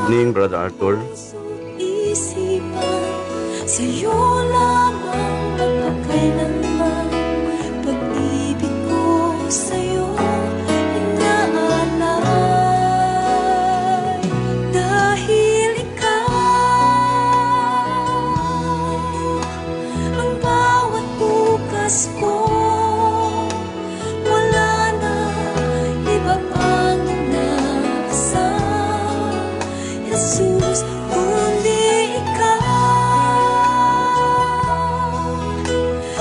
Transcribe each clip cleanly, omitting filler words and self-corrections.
evening, Brother Arthur. Isipan sa'yo lamang magpakailanman. Pag-ibig ko sa'yo inaalay. Dahil ikaw ang bawat bukas ko. Wala na iba pang inaasam, Jesus, kundi ikaw.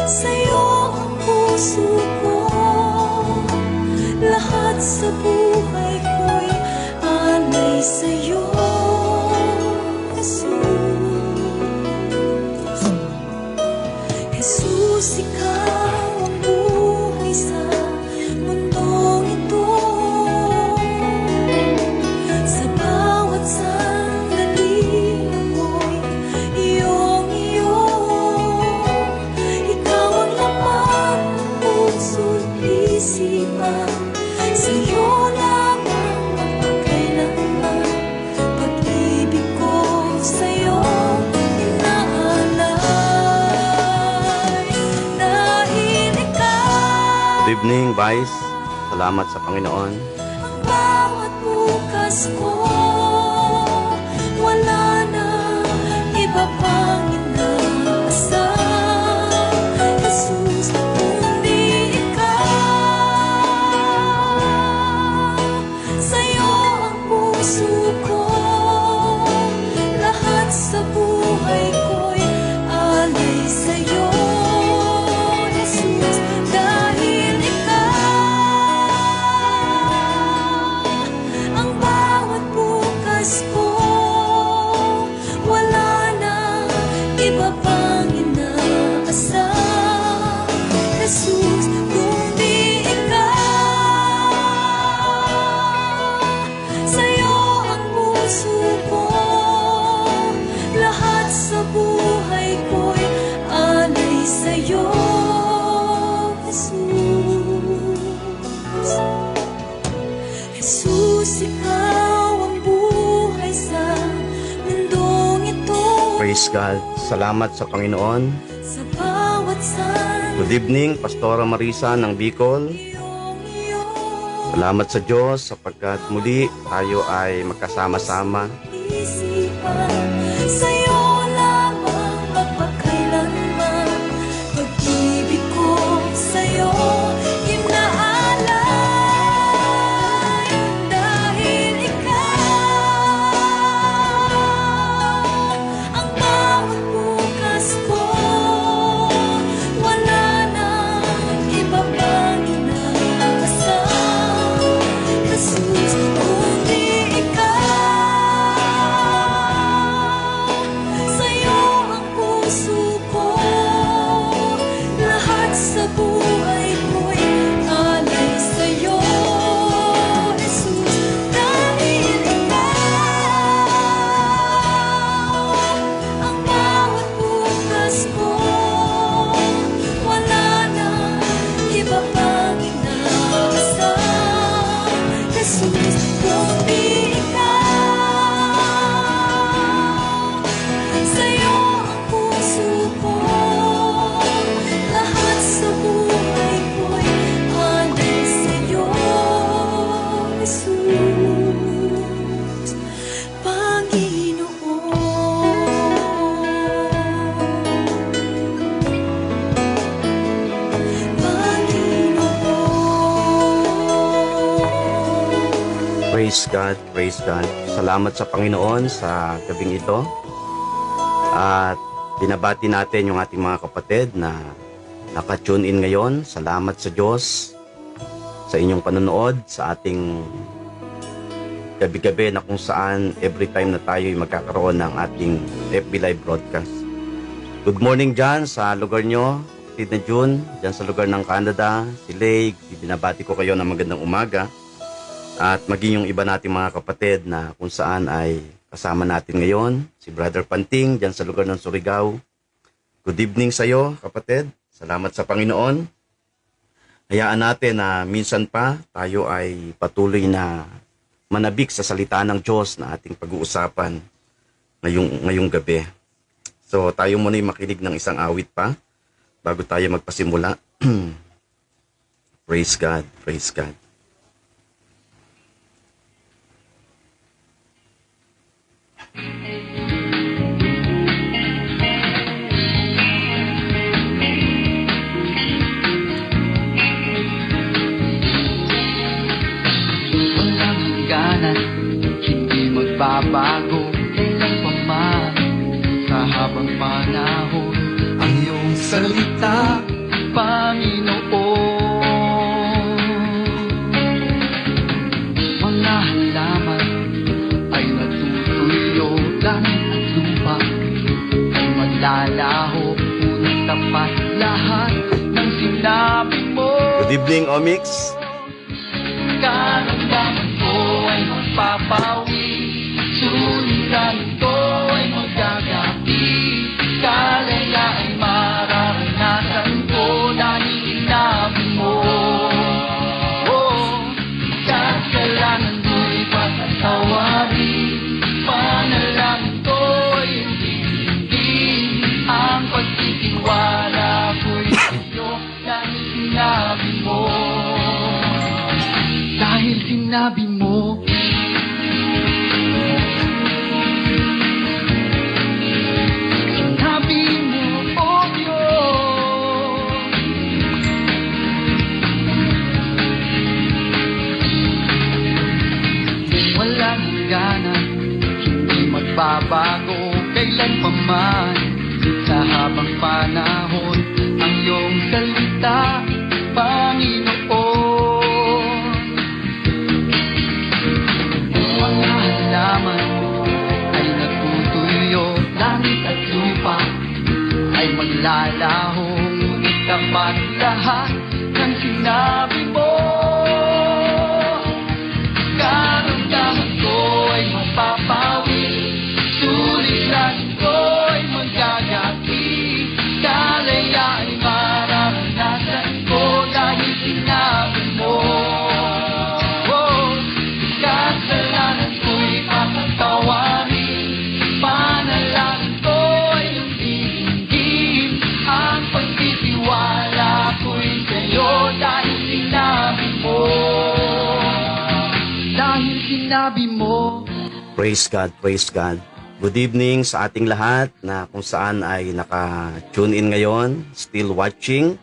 Sa'yo ang puso ko, lahat sa buhay ko'y alay sa'yo, Jesus. Jesus, ikaw ang buhay sa mundong ito. Sa bawat sandali ako'y iyong-iyo. Ikaw ang laman ng puso't isipan. Sa'yo lamang magpakailanman. Pag-ibig ko sa'yo inaalay. Dahil ikaw Good evening, Vice. Salamat sa Panginoon. ang bawat bukas ko, wala na iba pang inaasam, Jesus, kundi ikaw. Sa'yo ang puso ko, lahat sa buhay ko'y alay sa'yo, Jesus. Dahil ang bawat bukas ko, wala na iba pang inaasam, Jesus, kundi ikaw. Sa'yo ang puso ko, lahat sa buhay ko'y alay sa'yo, Jesus. Jesus, ikaw ang buhay sa mundong ito. Praise God. Salamat sa Panginoon. Sa bawat Good evening, Pastora Marisa ng Bicol. sandali-iyo. Salamat sa Diyos sapagkat muli tayo ay magkasama-sama. Isipan sa'yo lamang magpakailanman. Pag-ibig ko sa'yo inaalay. Dahil ikaw ang bawat bukas ko, wala na iba pang inaasam, Jesus, kundi ikaw. Sa'yo ang puso ko, lahat sa buhay ko'y alay sa'yo, Jesus. Dahil ikaw ang bawat bukas ko, wala na iba pang inaasam, Jesus, kundi ikaw. Sa'yo ang puso ko, lahat sa buhay ko'y alay sa'yo, Jesus, Panginoon. Praise God, praise God. Salamat sa Panginoon sa gabing ito. At binabati natin yung ating mga kapatid na naka-tune in ngayon. Salamat sa Diyos sa inyong panonood sa ating gabi-gabi na kung saan every time na tayo ay magkakaroon ng ating FB Live broadcast. Good morning dyan sa lugar nyo, kapatid na June, dyan sa lugar ng Canada, si Lake, binabati ko kayo ng magandang umaga. At maging yung iba nating mga kapatid na kung saan ay kasama natin ngayon, si Brother Panting dyan sa lugar ng Surigao. Good evening sa iyo, kapatid. Salamat sa Panginoon. Hayaan natin na minsan pa tayo ay patuloy na manabik sa salita ng Diyos na ating pag-uusapan ngayong gabi. So tayo muna yung makinig ng isang awit pa bago tayo magpasimula. Praise God, praise God. Walang hangganan, hindi magbabago kailan pa man sa habang panahon. Ang iyong salita, Panginoon. Mga halaman ay natutuyo, langit at lupa ay maglalaho, ngunit tapat lahat ng sinabi mo. Good evening, Omix. Karamdaman ko ay magpapawi, suliranin ko ay magagapi, kalaya ay mararanasan ko dahil sinabi mo. Oh, kasalanan ko'y patatawarin, panalangin ko ay hindi, ang pagtitiwala ko'y sa'yo dahil sinabi mo. Dahil sinabi mo, sinabi mo, oh Diyos. Walang hangganan, hindi magbabago kailan pa man sa habang panahon. Ang iyong salita, Panginoon. Mga halaman ay natutuyo, langit at lupa ay maglalaho, ngunit tapat lahat ng sinabi mo. Karamdaman ko ay mapapawi, suliranin ko ay magagapi, kalaya ay mararanasan ko dahil sinabi mo. Kasalanan ko'y patatawarin, panalangin ko'y hindi, ang pagtitiwala ko'y sa'yo dahil sinabi mo. Dahil sinabi mo. Praise God, praise God. Good evening sa ating lahat na kung saan ay naka-tune in ngayon, still watching.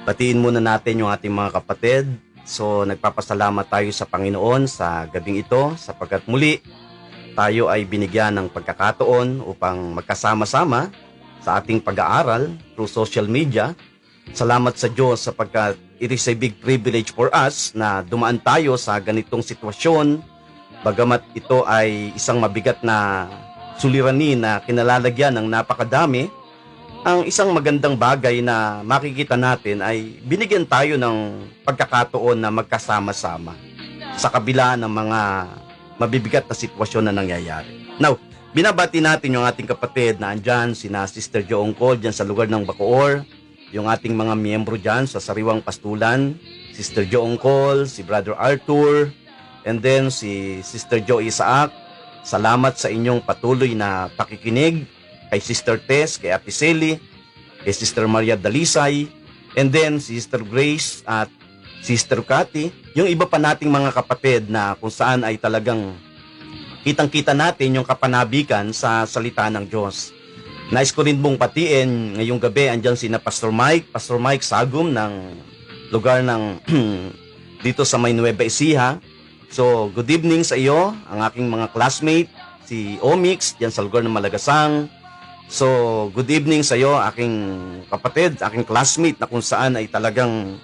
Batiin muna natin yung ating mga kapatid. So nagpapasalamat tayo sa Panginoon sa gabing ito sapagkat muli tayo ay binigyan ng pagkakataon upang magkasama-sama sa ating pag-aaral through social media. Salamat sa Diyos sapagkat it is a big privilege for us na dumaan tayo sa ganitong sitwasyon. Bagamat ito ay isang mabigat na suliranin na kinalalagyan ng napakadami, ang isang magandang bagay na makikita natin ay binigyan tayo ng pagkakataon na magkasama-sama sa kabila ng mga mabibigat na sitwasyon na nangyayari. Now, binabati natin yung ating kapatid na andyan, sina Sister Jo Ongkol dyan sa lugar ng Bacoor, yung ating mga miyembro dyan sa Sariwang Pastulan, Sister Jo Ongkol, si Brother Arthur, and then si Sister Jo Isaac. Salamat sa inyong patuloy na pakikinig kay Sister Tess, kay Ate Sally, kay Sister Maria Dalisay, and then Sister Grace at Sister Cathy, yung iba pa nating mga kapatid na kung saan ay talagang kitang-kita natin yung kapanabikan sa salita ng Diyos. Nais ko rin mong patiin ngayong gabi, andyan si na Pastor Mike Sagum ng lugar ng dito sa may Nueva Ecija. So, good evening sa iyo, ang aking mga classmate, si Omix, dyan sa lugar ng Malagasang. So, good evening sa iyo, aking kapatid, aking classmate na kung saan ay talagang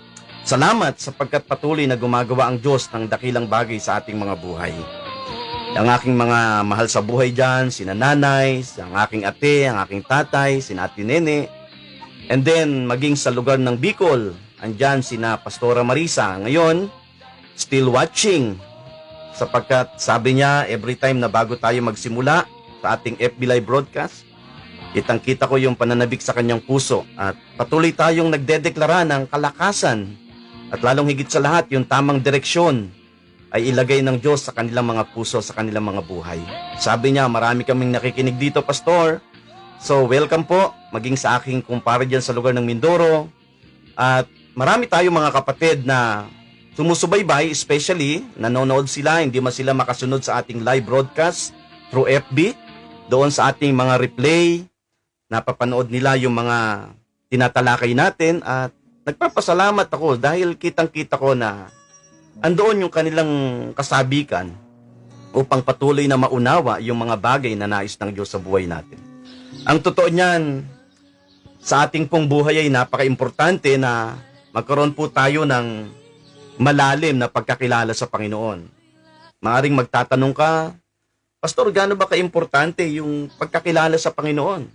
salamat sapagkat patuloy na gumagawa ang Diyos ng dakilang bagay sa ating mga buhay. Ang aking mga mahal sa buhay dyan, sina nanay, ang aking ate, ang aking tatay, sina Ate Nene. And then, maging sa lugar ng Bicol, andyan sina Pastora Marisa. Ngayon, still watching sapagkat sabi niya, every time na bago tayo magsimula sa ating FB Live broadcast, kitang-kita ko yung pananabik sa kanyang puso at patuloy tayong nagdedeklara ng kalakasan at lalong higit sa lahat yung tamang direksyon ay ilagay ng Diyos sa kanilang mga puso, sa kanilang mga buhay. Sabi niya, marami kaming nakikinig dito, Pastor. So, welcome po, maging sa aking kumpare dyan sa lugar ng Mindoro. At marami tayong mga kapatid na sumusubaybay, especially, nanonood sila, hindi man sila makasunod sa ating live broadcast through FB, doon sa ating mga replay, napapanood nila yung mga tinatalakay natin at nagpapasalamat ako dahil kitang-kita ko na andoon yung kanilang kasabikan upang patuloy na maunawa yung mga bagay na nais ng Diyos sa buhay natin. Ang totoo niyan, sa ating pong buhay ay napaka-importante na magkaroon po tayo ng malalim na pagkakilala sa Panginoon. Maaring magtatanong ka, Pastor, gaano ba ka-importante yung pagkakilala sa Panginoon?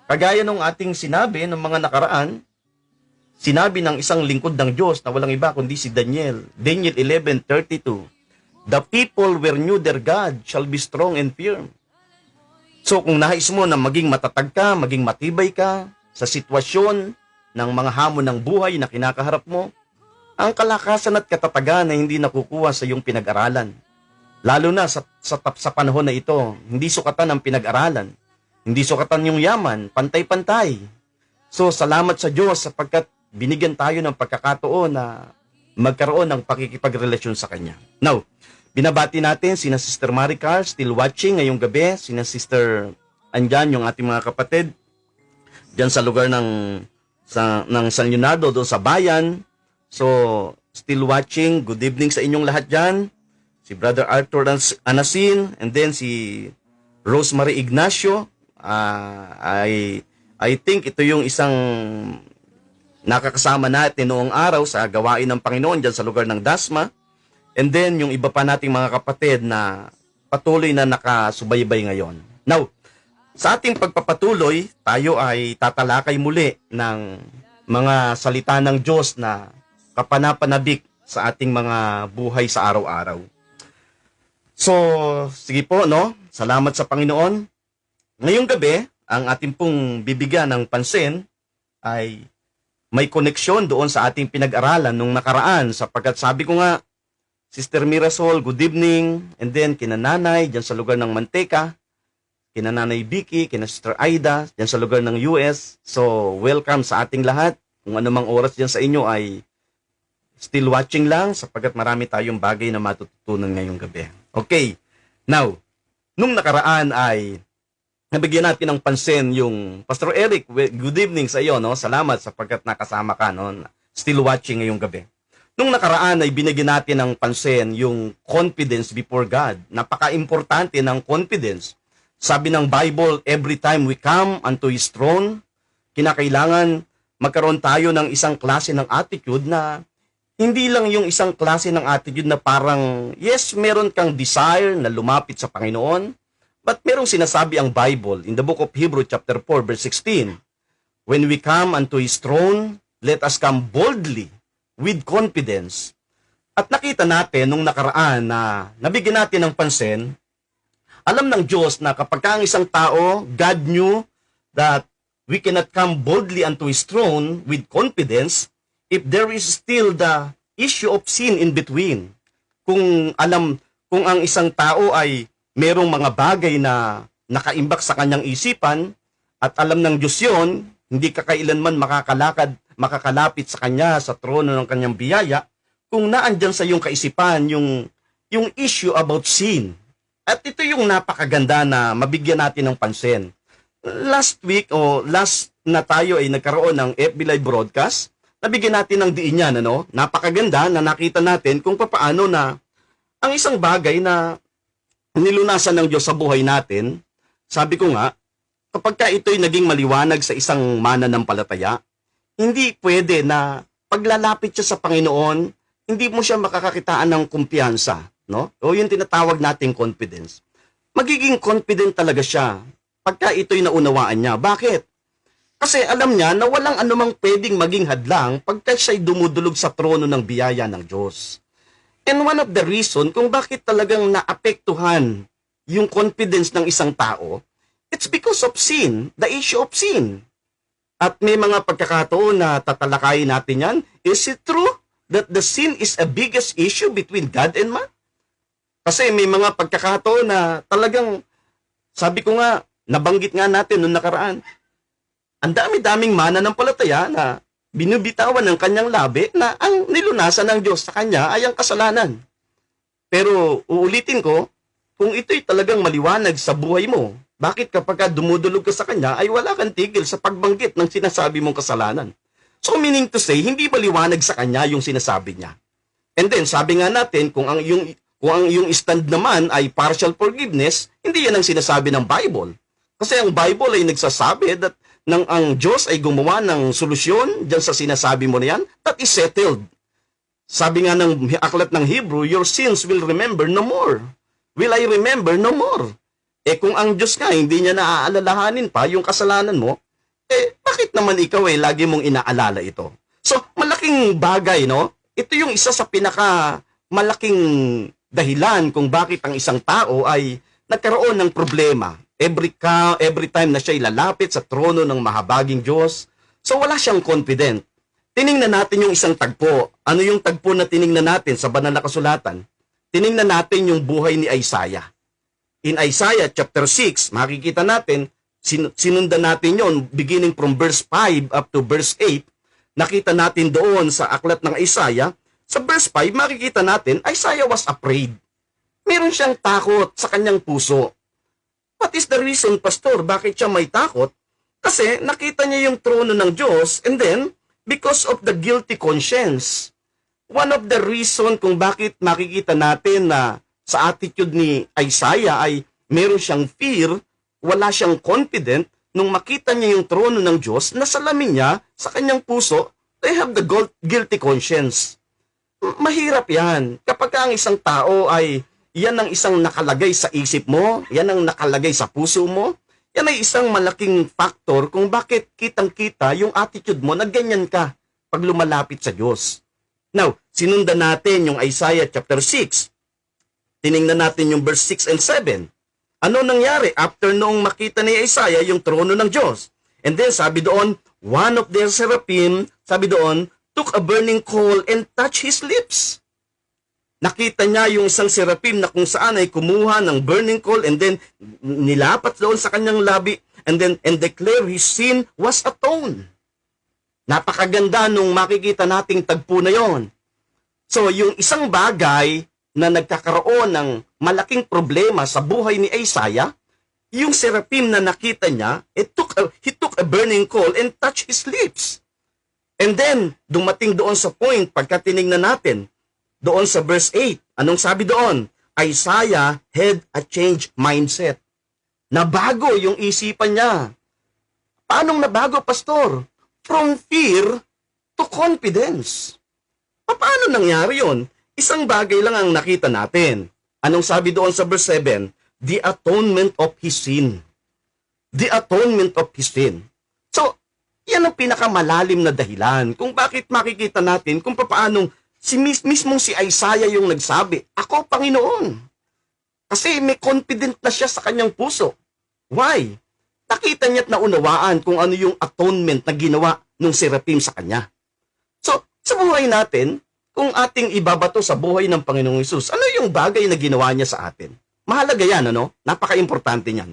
Kagaya nung ating sinabi ng mga nakaraan, sinabi ng isang lingkod ng Diyos na walang iba kundi si Daniel. Daniel 11:32. The people who knew their God shall be strong and firm. So kung nais mo na maging matatag ka, maging matibay ka sa sitwasyon ng mga hamon ng buhay na kinakaharap mo, ang kalakasan at katatagan na hindi nakukuha sa iyong pinag-aralan. Lalo na sa panahon na ito, hindi sukatan ang pinag-aralan. Hindi sukatan yung yaman, pantay-pantay. So salamat sa Diyos sapagkat binigyan tayo ng pagkakataon na magkaroon ng pakikipagrelasyon sa Kanya. Now, binabati natin sina Sister Maricar, still watching ngayong gabi. Sina Sister Andyan, yung ating mga kapatid, dyan sa lugar ng San Leonardo, doon sa bayan. So, still watching. Good evening sa inyong lahat dyan. Si Brother Arthur Anasin, and then si Rosemary Ignacio. I think ito yung isang nakakasama natin noong araw sa gawain ng Panginoon dyan sa lugar ng Dasma. And then, yung iba pa nating mga kapatid na patuloy na nakasubaybay ngayon. Now, sa ating pagpapatuloy, tayo ay tatalakay muli ng mga salita ng Diyos na kapanapanabik sa ating mga buhay sa araw-araw. So, sige po, no? Salamat sa Panginoon. Ngayong gabi, ang ating pong bibigyan ng pansin ay may koneksyon doon sa ating pinag-aralan nung nakaraan sapagkat sabi ko nga, Sister Mirasol, good evening. And then, kina Nanay, dyan sa lugar ng Manteca. Kina Nanay Vicky, kina Sister Aida, dyan sa lugar ng US. So, welcome sa ating lahat. Kung anumang oras dyan sa inyo ay still watching lang sapagkat marami tayong bagay na matututunan ngayong gabi. Okay, now, nung nakaraan ay nabigyan natin ng pansin yung Pastor Eric, good evening sa iyo, no? Salamat sapagkat nakasama ka, no? Still watching ngayong gabi. Nung nakaraan ay binigyan natin ng pansin yung confidence before God. Napaka-importante ng confidence. Sabi ng Bible, every time we come unto His throne, kinakailangan magkaroon tayo ng isang klase ng attitude na hindi lang yung isang klase ng attitude na parang, yes, meron kang desire na lumapit sa Panginoon, but merong sinasabi ang Bible in the book of Hebrews chapter 4 verse 16, when we come unto His throne, let us come boldly with confidence. At nakita natin nung nakaraan na nabigyan natin ng pansin, alam ng Diyos na kapag ang isang tao, God knew that we cannot come boldly unto His throne with confidence if there is still the issue of sin in between. Kung ang isang tao ay merong mga bagay na nakaimbak sa kanyang isipan at alam ng Diyos yun, hindi ka kailanman makakalapit sa Kanya sa trono ng Kanyang biyaya kung naandyan sa iyong kaisipan yung issue about sin. At ito yung napakaganda na mabigyan natin ng pansin. Last na tayo ay nagkaroon ng FB Live broadcast, nabigyan natin ng diin yan, ano? Napakaganda na nakita natin kung paano na ang isang bagay na nilunasan ng Diyos sa buhay natin, sabi ko nga, kapag ka ito'y naging maliwanag sa isang mananampalataya, hindi pwede na paglalapit siya sa Panginoon, hindi mo siya makakakitaan ng kumpiyansa, no? O yung tinatawag nating confidence. Magiging confident talaga siya pagka ito'y naunawaan niya. Bakit? Kasi alam niya na walang anumang pwedeng maging hadlang pagka siya'y dumudulog sa trono ng biyaya ng Diyos. And one of the reason kung bakit talagang naapektuhan yung confidence ng isang tao, it's because of sin, the issue of sin. At may mga pagkakataon na tatalakayin natin yan, is it true that the sin is a biggest issue between God and man? Kasi may mga pagkakataon na talagang, sabi ko nga, nabanggit nga natin noong nakaraan, ang dami-daming mananampalataya na binubitawan ng kanyang labi na ang nilunasan ng Diyos sa kanya ay ang kasalanan. Pero uulitin ko, kung ito'y talagang maliwanag sa buhay mo, bakit kapag dumudulog ka sa kanya ay wala kang tigil sa pagbanggit ng sinasabi mong kasalanan? So meaning to say, hindi maliwanag sa kanya yung sinasabi niya. And then sabi nga natin, kung ang yung stand naman ay partial forgiveness, hindi yan ang sinasabi ng Bible. Kasi ang Bible ay nagsasabi that nang ang Diyos ay gumawa ng solusyon diyan sa sinasabi mo na yan, that is settled. Sabi nga ng aklat ng Hebrew, your sins will remember no more. Will I remember no more? Kung ang Diyos nga hindi niya naaalalahanin pa yung kasalanan mo, bakit naman ikaw lagi mong inaalala ito? So, malaking bagay, no? Ito yung isa sa pinaka malaking dahilan kung bakit ang isang tao ay nagkaroon ng problema. Every time na siya ilalapit sa trono ng mahabaging Diyos, so wala siyang confident. Tiningnan natin yung isang tagpo. Ano yung tagpo na tiningnan natin sa banal na kasulatan? Tiningnan natin yung buhay ni Isaiah. In Isaiah chapter 6, makikita natin, sinundan natin yon beginning from verse 5 up to verse 8. Nakita natin doon sa aklat ng Isaiah, sa verse 5, makikita natin, Isaiah was afraid. Meron siyang takot sa kanyang puso. What is the reason, Pastor? Bakit siya may takot? Kasi nakita niya yung trono ng Diyos and then, because of the guilty conscience. One of the reason kung bakit makikita natin na sa attitude ni Isaiah ay meron siyang fear, wala siyang confident, nung makita niya yung trono ng Diyos, nasalamin niya sa kanyang puso, they have the guilty conscience. Mahirap yan. Kapag ang isang tao ay yan ang isang nakalagay sa isip mo, yan ang nakalagay sa puso mo, yan ay isang malaking factor kung bakit kitang-kita yung attitude mo na ganyan ka pag lumalapit sa Diyos. Now, sinundan natin yung Isaiah chapter 6. Tiningnan natin yung verse 6 and 7. Ano nangyari after noong makita ni Isaiah yung trono ng Diyos? And then sabi doon, one of their seraphim, sabi doon, took a burning coal and touched his lips. Nakita niya yung isang seraphim na kung saan ay kumuha ng burning coal and then nilapat doon sa kanyang labi and declare his sin was atoned. Napakaganda nung makikita nating tagpo na yon. So yung isang bagay na nagkakaroon ng malaking problema sa buhay ni Isaiah, yung seraphim na nakita niya, he took a burning coal and touched his lips. And then, dumating doon sa point, pagka tinignan natin, doon sa verse 8, anong sabi doon? Isaiah had a changed mindset. Nabago yung isipan niya. Paanong nabago, Pastor? From fear to confidence. Paano nangyari yon? Isang bagay lang ang nakita natin. Anong sabi doon sa verse 7? The atonement of his sin. The atonement of his sin. So, yan ang pinakamalalim na dahilan kung bakit makikita natin kung paanong mismong si Isaiah yung nagsabi, ako Panginoon. Kasi may confident na siya sa kanyang puso. Why? Nakita niya't naunawaan kung ano yung atonement na ginawa ng seraphim sa kanya. So, sa buhay natin, kung ating ibabato sa buhay ng Panginoong Hesus, ano yung bagay na ginawa niya sa atin? Mahalaga yan, ano? Napaka-importante niyan.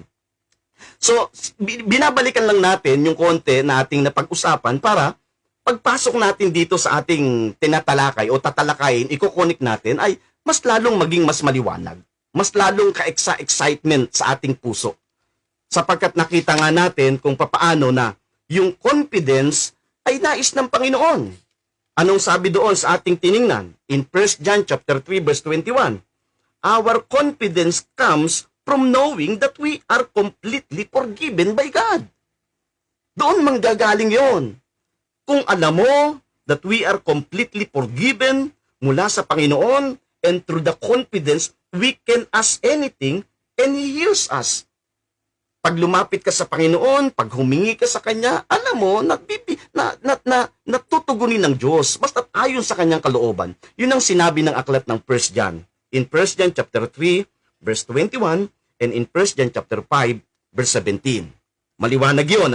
So, binabalikan lang natin yung konti na ating napag-usapan para pagpasok natin dito sa ating tinatalakay o tatalakayin, iko-connect natin ay mas lalong maging mas maliwanag. Mas lalong ka-excitement sa ating puso. Sapagkat nakita nga natin kung papaano na yung confidence ay nais ng Panginoon. Anong sabi doon sa ating tiningnan? In 1 John chapter 3 verse 21, our confidence comes from knowing that we are completely forgiven by God. Doon manggagaling yon. Kung alam mo that we are completely forgiven mula sa Panginoon and through the confidence, we can ask anything and He hears us. Pag lumapit ka sa Panginoon, pag humingi ka sa Kanya, alam mo, natutugunin ng Diyos, basta ayon sa Kanyang kalooban. Yun ang sinabi ng aklat ng 1 John. In 1 John chapter 3, verse 21, and in 1 John chapter 5, verse 17. Maliwanag yun,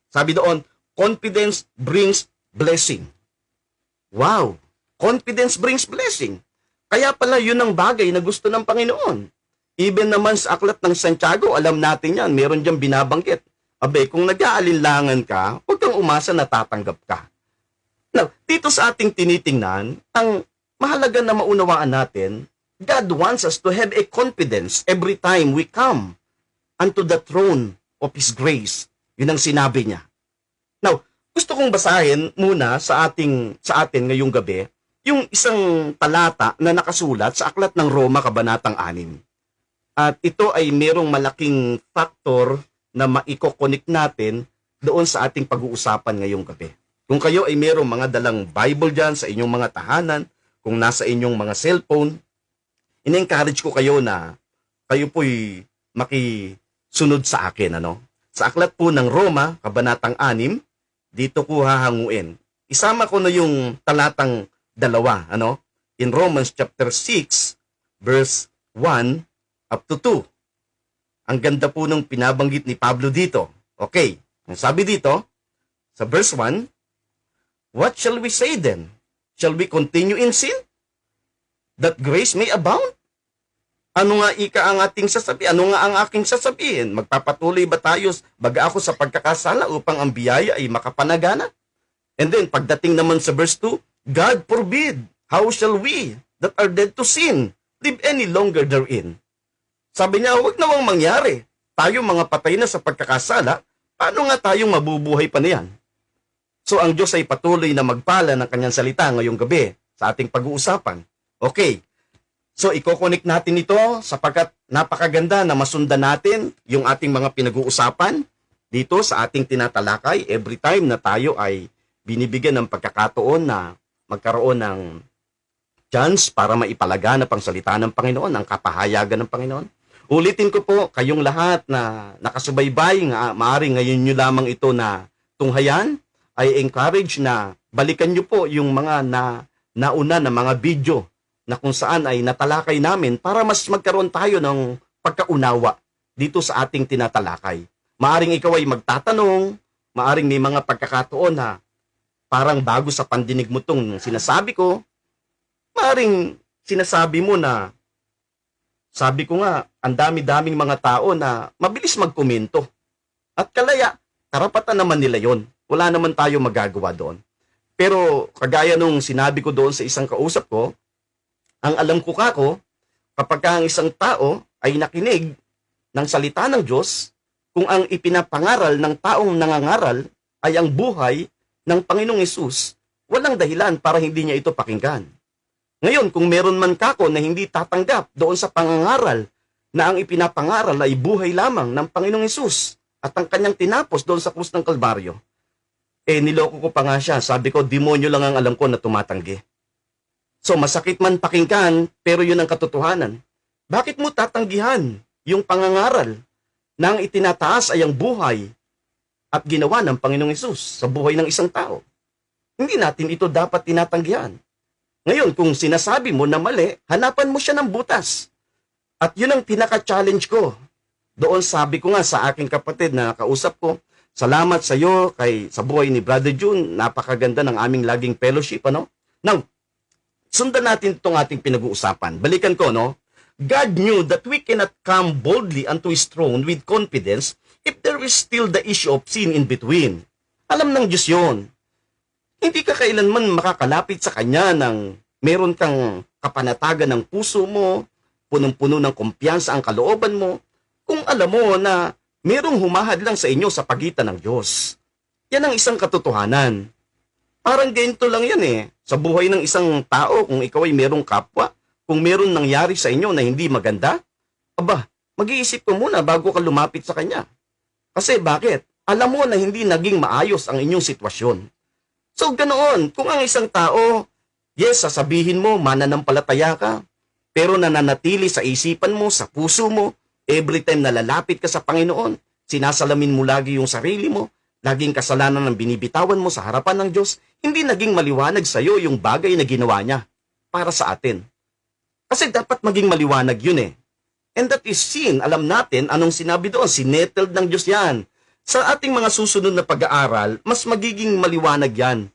Sabi doon, confidence brings blessing. Wow! confidence brings blessing. Kaya pala yun ang bagay na gusto ng Panginoon. Even naman sa aklat ng Santiago, alam natin yan, meron diyang binabanggit. Abe, kung nag-aalinlangan ka, huwag kang umasa na tatanggap ka. Now, dito sa ating tinitingnan, ang mahalaga na maunawaan natin, God wants us to have a confidence every time we come unto the throne of His grace. Yun ang sinabi niya. Now, gusto kong basahin muna sa atin ngayong gabi, yung isang talata na nakasulat sa aklat ng Roma, Kabanatang 6. At ito ay merong malaking factor na maiko-connect natin doon sa ating pag-uusapan ngayong gabi. Kung kayo ay merong mga dalang Bible dyan sa inyong mga tahanan, kung nasa inyong mga cellphone, in-encourage ko kayo na kayo po'y makisunod sa akin. Sa aklat po ng Roma, Kabanatang 6, dito ko hahanguin. Isama ko na yung talatang 2, in Romans chapter 6, verse 1 up to 2. Ang ganda po nung pinabanggit ni Pablo dito. Okay, ang sabi dito, sa verse 1, what shall we say then? Shall we continue in sin, that grace may abound? Ano nga ang ating sasabihin? Ano nga ang aking sasabihin? Magpapatuloy ba tayo baga ako sa pagkakasala upang ang biyaya ay makapanagana? And then, pagdating naman sa verse 2, God forbid, how shall we that are dead to sin live any longer therein? Sabi niya, huwag nawang mangyari. Tayo mga patay na sa pagkakasala, paano nga tayong mabubuhay pa niyan? So ang Diyos ay patuloy na magpala ng kanyang salita ngayong gabi sa ating pag-uusapan. Okay, so iko-connect natin ito sapagkat napakaganda na masundan natin yung ating mga pinag-uusapan dito sa ating tinatalakay every time na tayo ay binibigyan ng pagkakataon na magkaroon ng chance para maipalaganap ang salita ng Panginoon, ang kapahayagan ng Panginoon. Ulitin ko po, kayong lahat na nakasubaybay, maaring ngayon nyo lamang ito na tunghayan, I encourage na balikan nyo po yung mga nauna na mga video na kung saan ay natalakay namin para mas magkaroon tayo ng pagkaunawa dito sa ating tinatalakay. Maaring ikaw ay magtatanong, maaring may mga pagkakataon na parang bago sa pandinig mo tong sinasabi ko, maaring sinasabi mo na, sabi ko nga, ang dami-daming mga tao na mabilis magkomento. At karapatan naman nila yon. Wala naman tayo magagawa doon. Pero kagaya nung sinabi ko doon sa isang kausap ko, ang alam ko kapag ang isang tao ay nakinig ng salita ng Diyos, kung ang ipinapangaral ng taong nangangaral ay ang buhay ng Panginoong Hesus, walang dahilan para hindi niya ito pakinggan. Ngayon, kung meron man na hindi tatanggap doon sa pangangaral na ang ipinapangaral ay buhay lamang ng Panginoong Hesus at ang kanyang tinapos doon sa krus ng Kalbaryo, niloko ko pa nga siya. Sabi ko, demonyo lang ang alam ko na tumatanggi. So, masakit man pakinggan, pero yun ang katotohanan. Bakit mo tatanggihan yung pangangaral na ang itinataas ay ang buhay at ginawa ng Panginoong Hesus sa buhay ng isang tao? Hindi natin ito dapat tinatanggihan. Ngayon, kung sinasabi mo na mali, hanapan mo siya ng butas. At yun ang pinaka-challenge ko. Doon sabi ko nga sa aking kapatid na kausap ko, salamat sa iyo sa buhay ni Brother June, napakaganda ng aming laging fellowship. Now, sundan natin itong ating pinag-uusapan. Balikan ko, God knew that we cannot come boldly unto His throne with confidence if there is still the issue of sin in between. Alam ng Diyos yun. Hindi ka kailanman makakalapit sa Kanya ng meron kang kapanatagan ng puso mo, punong-puno ng kumpiyansa ang kalooban mo, kung alam mo na merong humahadlang sa inyo sa pagitan ng Diyos. Yan ang isang katotohanan. Parang ganito lang yan sa buhay ng isang tao, kung ikaw ay merong kapwa, kung meron nangyari sa inyo na hindi maganda, mag-iisip ka muna bago ka lumapit sa Kanya. Kasi bakit? Alam mo na hindi naging maayos ang inyong sitwasyon. So ganoon, kung ang isang tao, yes, sasabihin mo, mananampalataya ka, pero nananatili sa isipan mo, sa puso mo, every time na lalapit ka sa Panginoon, sinasalamin mo lagi yung sarili mo, laging kasalanan ang binibitawan mo sa harapan ng Diyos, hindi naging maliwanag sa iyo yung bagay na ginawa niya para sa atin. Kasi dapat maging maliwanag yun And that is sin. Alam natin anong sinabi doon, sinettled ng Diyos yan. Sa ating mga susunod na pag-aaral, mas magiging maliwanag yan.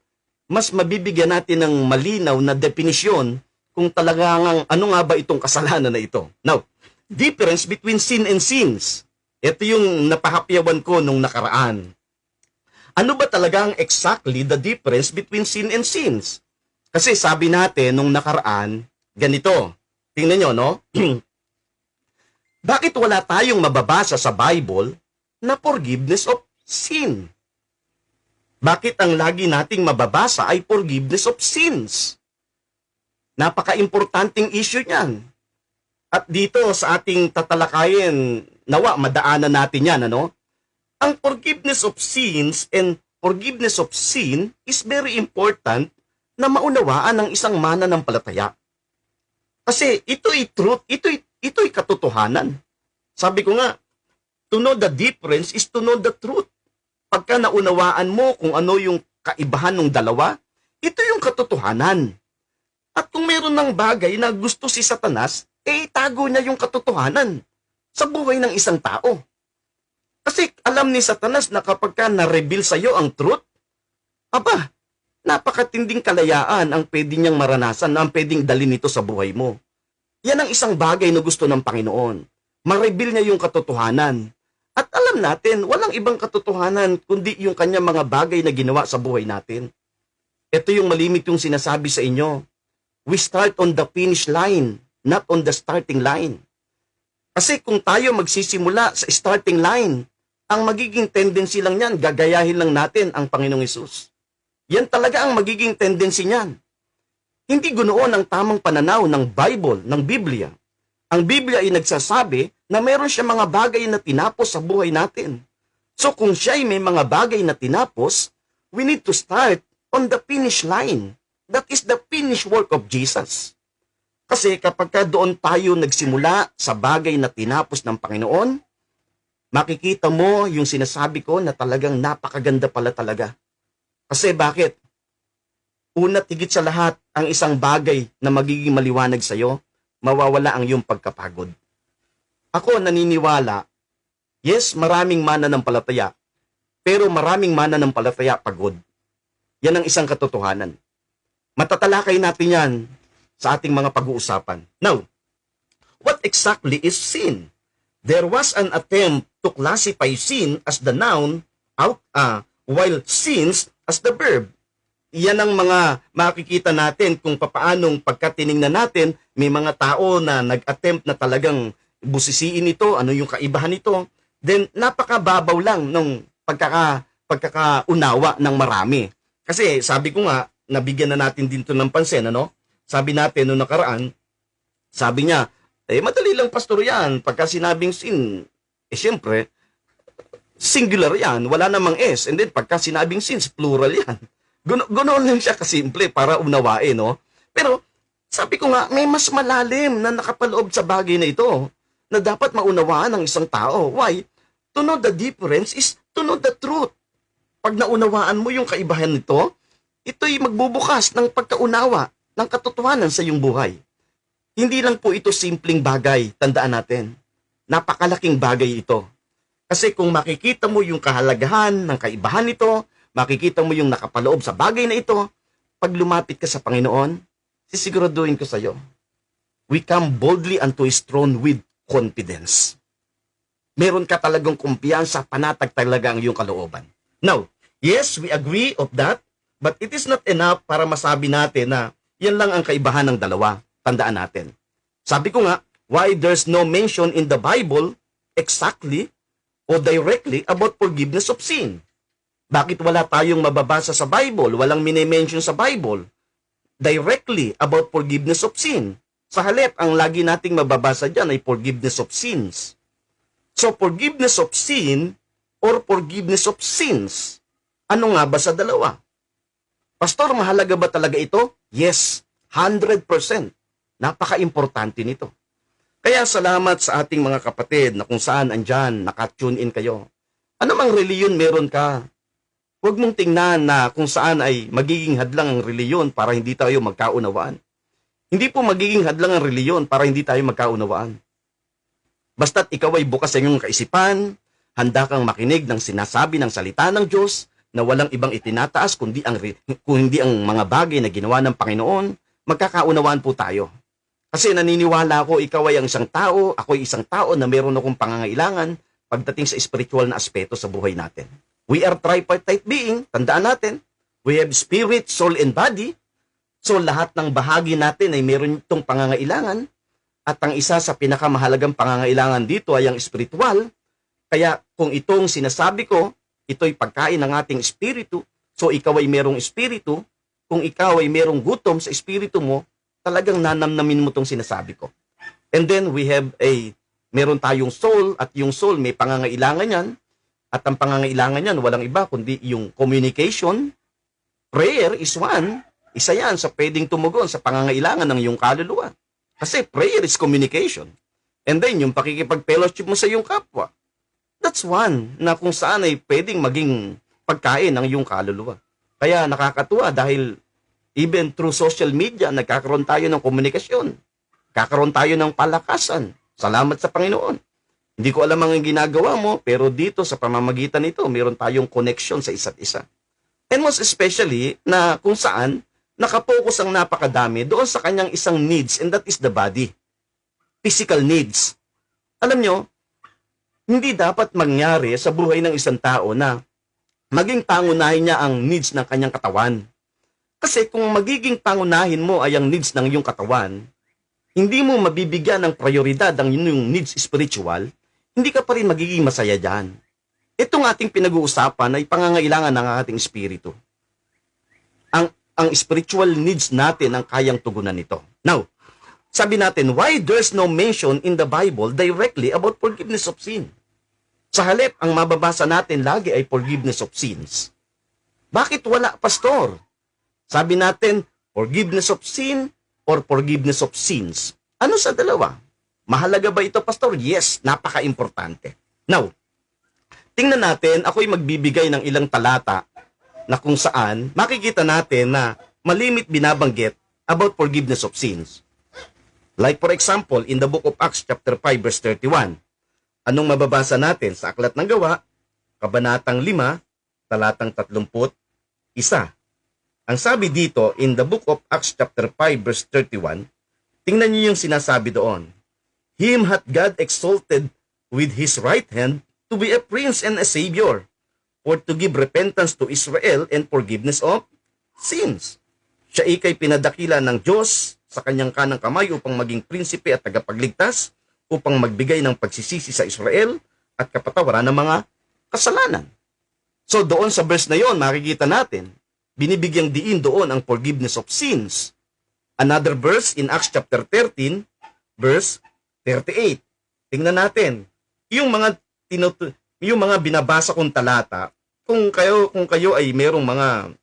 mas mabibigyan natin ng malinaw na definisyon kung talagang ano nga ba itong kasalanan na ito. Now, difference between sin and sins. Ito yung napahapyawan ko nung nakaraan. Ano ba talagang exactly the difference between sin and sins? Kasi sabi natin nung nakaraan, ganito. Tingnan nyo, no? Bakit wala tayong mababasa sa Bible na forgiveness of sin? Bakit ang lagi nating mababasa ay forgiveness of sins? Napaka-importanting issue niyan. At dito sa ating tatalakayin, nawa, madaanan natin yan, ano? Ang forgiveness of sins and forgiveness of sin is very important na maunawaan ng isang mananampalataya. Kasi ito'y truth, ito'y katotohanan. Sabi ko nga, to know the difference is to know the truth. Pagka naunawaan mo kung ano yung kaibahan ng dalawa, ito yung katotohanan. At kung meron ng bagay na gusto si Satanas, itago niya yung katotohanan sa buhay ng isang tao. Kasi alam ni Satanas na kapag ka na-reveal sa'yo ang truth, aba, napakatinding kalayaan ang pwede niyang maranasan, na ang pwedeng dalhin nito sa buhay mo. Yan ang isang bagay na gusto ng Panginoon. Ma-reveal niya yung katotohanan. At alam natin, walang ibang katotohanan kundi yung kanyang mga bagay na ginawa sa buhay natin. Ito yung malimit yung sinasabi sa inyo. We start on the finish line, not on the starting line. Kasi kung tayo magsisimula sa starting line, ang magiging tendency lang yan, gagayahin lang natin ang Panginoong Hesus. Yan talaga ang magiging tendency niyan. Hindi ganoon ang tamang pananaw ng Bible, ng Biblia. Ang Biblia ay nagsasabi na meron siya mga bagay na tinapos sa buhay natin. So kung siya ay may mga bagay na tinapos, we need to start on the finish line. That is the finished work of Jesus. Kasi kapag doon tayo nagsimula sa bagay na tinapos ng Panginoon, makikita mo yung sinasabi ko na talagang napakaganda pala talaga. Kasi bakit? Una't higit sa lahat, ang isang bagay na magiging maliwanag sa'yo, mawawala ang iyong pagkapagod. Ako naniniwala, yes, maraming mananampalataya, pero maraming mananampalataya pagod. Yan ang isang katotohanan. Matatalakay natin yan sa ating mga pag-uusapan. Now, what exactly is sin? There was an attempt to classify sin as the noun, while sins as the verb. Yan ang mga makikita natin kung papaanong pagkatiningnan natin, may mga tao na nag-attempt na talagang busisiin ito, ano yung kaibahan nito, then napakababaw lang ng pagkakaunawa ng marami. Kasi sabi ko nga, nabigyan na natin dito ng pansin, ano? Sabi natin noong nakaraan, sabi niya, madali lang pastor yan, pagka sinabing sin, siyempre, singular yan, wala namang S, and then pagka sinabing sins, plural yan. Ganoon lang siya kasimple para unawain, no? Pero, sabi ko nga, may mas malalim na nakapaloob sa bagay na ito na dapat maunawaan ng isang tao. Why? To know the difference is to know the truth. Pag naunawaan mo yung kaibahan nito, ito'y magbubukas ng pagkaunawa ng katotohanan sa iyong buhay. Hindi lang po ito simpleng bagay, tandaan natin. Napakalaking bagay ito. Kasi kung makikita mo yung kahalagahan ng kaibahan nito, makikita mo yung nakapaloob sa bagay na ito, pag lumapit ka sa Panginoon, sisiguraduhin ko sa iyo, we come boldly unto His throne with confidence. Meron ka talagang kumpiyansa, panatag talaga ang iyong kalooban. Now, yes, we agree of that, but it is not enough para masabi natin na yan lang ang kaibahan ng dalawa. Tandaan natin. Sabi ko nga, why there's no mention in the Bible exactly o directly about forgiveness of sin? Bakit wala tayong mababasa sa Bible, walang minimension sa Bible directly about forgiveness of sin? Sa halip, ang lagi nating mababasa dyan ay forgiveness of sins. So, forgiveness of sin or forgiveness of sins, ano nga ba sa dalawa? Pastor, mahalaga ba talaga ito? Yes, 100%. Napaka-importante nito. Kaya salamat sa ating mga kapatid na kung saan andyan, nakatune in kayo. Ano mang reliyon meron ka, huwag mong tingnan na kung saan ay magiging hadlang ang reliyon para hindi tayo magkaunawaan. Hindi po magiging hadlang ang reliyon para hindi tayo magkaunawaan. Basta't ikaw ay bukas sa iyong kaisipan, handa kang makinig ng sinasabi ng salita ng Diyos, na walang ibang itinataas kung hindi ang mga bagay na ginawa ng Panginoon, magkakaunawaan po tayo. Kasi naniniwala ako, ikaw ay ang isang tao, ako ay isang tao na meron akong pangangailangan pagdating sa spiritual na aspeto sa buhay natin. We are tripartite being, tandaan natin. We have spirit, soul, and body. So lahat ng bahagi natin ay meron itong pangangailangan. At ang isa sa pinakamahalagang pangangailangan dito ay ang spiritual. Kaya kung itong sinasabi ko, ito'y pagkain ng ating espiritu. So ikaw ay merong espiritu. Kung ikaw ay merong gutom sa espiritu mo, talagang nanamnamin mo itong sinasabi ko. And then meron tayong soul, at yung soul may pangangailangan yan. At ang pangangailangan yan, walang iba kundi yung communication. Prayer is one. Isa yan sa pwedeng tumugon sa pangangailangan ng iyong kaluluwa. Kasi prayer is communication. And then yung pakikipag-fellowship mo sa iyong kapwa. That's one na kung saan ay pwedeng maging pagkain ng iyong kaluluwa. Kaya nakakatuwa dahil even through social media, nagkakaroon tayo ng komunikasyon. Kakaroon tayo ng palakasan. Salamat sa Panginoon. Hindi ko alam ang ginagawa mo, pero dito sa pamamagitan nito, meron tayong connection sa isa't isa. And most especially, na kung saan, nakapokus ang napakadami doon sa kanyang isang needs, and that is the body. Physical needs. Alam nyo, hindi dapat mangyari sa buhay ng isang tao na maging pangunahin niya ang needs ng kanyang katawan. Kasi kung magiging pangunahin mo ay ang needs ng iyong katawan, hindi mo mabibigyan ng prioridad ang iyong needs spiritual, hindi ka pa rin magiging masaya dyan. Itong ating pinag-uusapan ay pangangailangan ng ating espiritu. Ang spiritual needs natin ang kayang tugunan nito. Now, sabi natin, why there's no mention in the Bible directly about forgiveness of sin? Sa halip, ang mababasa natin lagi ay forgiveness of sins. Bakit wala, pastor? Sabi natin, forgiveness of sin or forgiveness of sins. Ano sa dalawa? Mahalaga ba ito, pastor? Yes, napaka-importante. Now, tingnan natin, ako'y magbibigay ng ilang talata na kung saan makikita natin na malimit binabanggit about forgiveness of sins. Like for example, in the book of Acts chapter 5 verse 31. Anong mababasa natin sa Aklat ng Gawa, kabanatang 5, talatang 31. Ang sabi dito in the book of Acts chapter 5 verse 31, tingnan niyo yung sinasabi doon. Him hath God exalted with his right hand to be a prince and a savior, for to give repentance to Israel and forgiveness of sins. Siya ikay pinadakila ng Diyos sa kanyang kanang kamay upang maging prinsipe at tagapagligtas, upang magbigay ng pagsisisi sa Israel at kapatawaran ng mga kasalanan. So doon sa verse na yon, makikita natin, binibigyang diin doon ang forgiveness of sins. Another verse in Acts chapter 13, verse 38. Tingnan natin, yung mga binabasa kong talata, kung kayo ay merong mga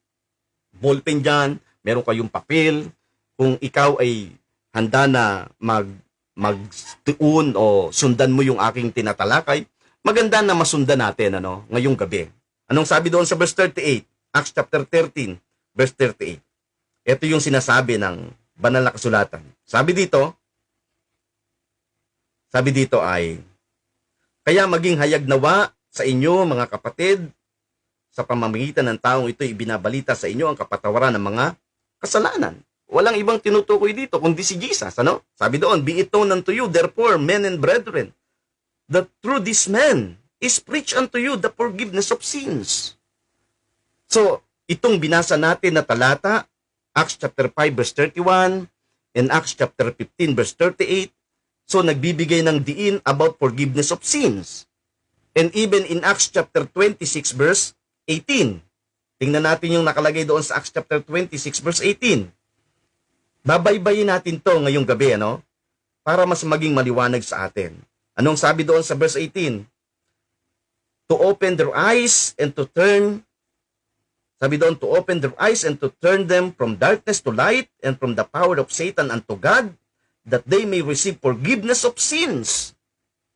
ballpen dyan, meron kayong papel, kung ikaw ay handa na magtuon o sundan mo yung aking tinatalakay, maganda na masundan natin ngayong gabi. Anong sabi doon sa verse 38? Acts chapter 13, verse 38. Ito yung sinasabi ng banal na kasulatan. Sabi dito ay, kaya maging hayag nawa sa inyo, mga kapatid, sa pamamagitan ng taong ito, ibinabalita sa inyo ang kapatawaran ng mga kasalanan. Walang ibang tinutukoy dito kundi si Jesus. Sabi doon, be it known unto you, therefore, men and brethren, that through this man is preached unto you the forgiveness of sins. So, itong binasa natin na talata, Acts chapter 5 verse 31 and Acts chapter 15 verse 38, so nagbibigay ng diin about forgiveness of sins. And even in Acts chapter 26 verse 18. Tingnan natin yung nakalagay doon sa Acts chapter 26 verse 18. Babaybayin natin to ngayong gabi, para mas maging maliwanag sa atin. Anong sabi doon sa verse 18? To open their eyes and to turn, sabi doon, to open their eyes and to turn them from darkness to light and from the power of Satan unto God, that they may receive forgiveness of sins,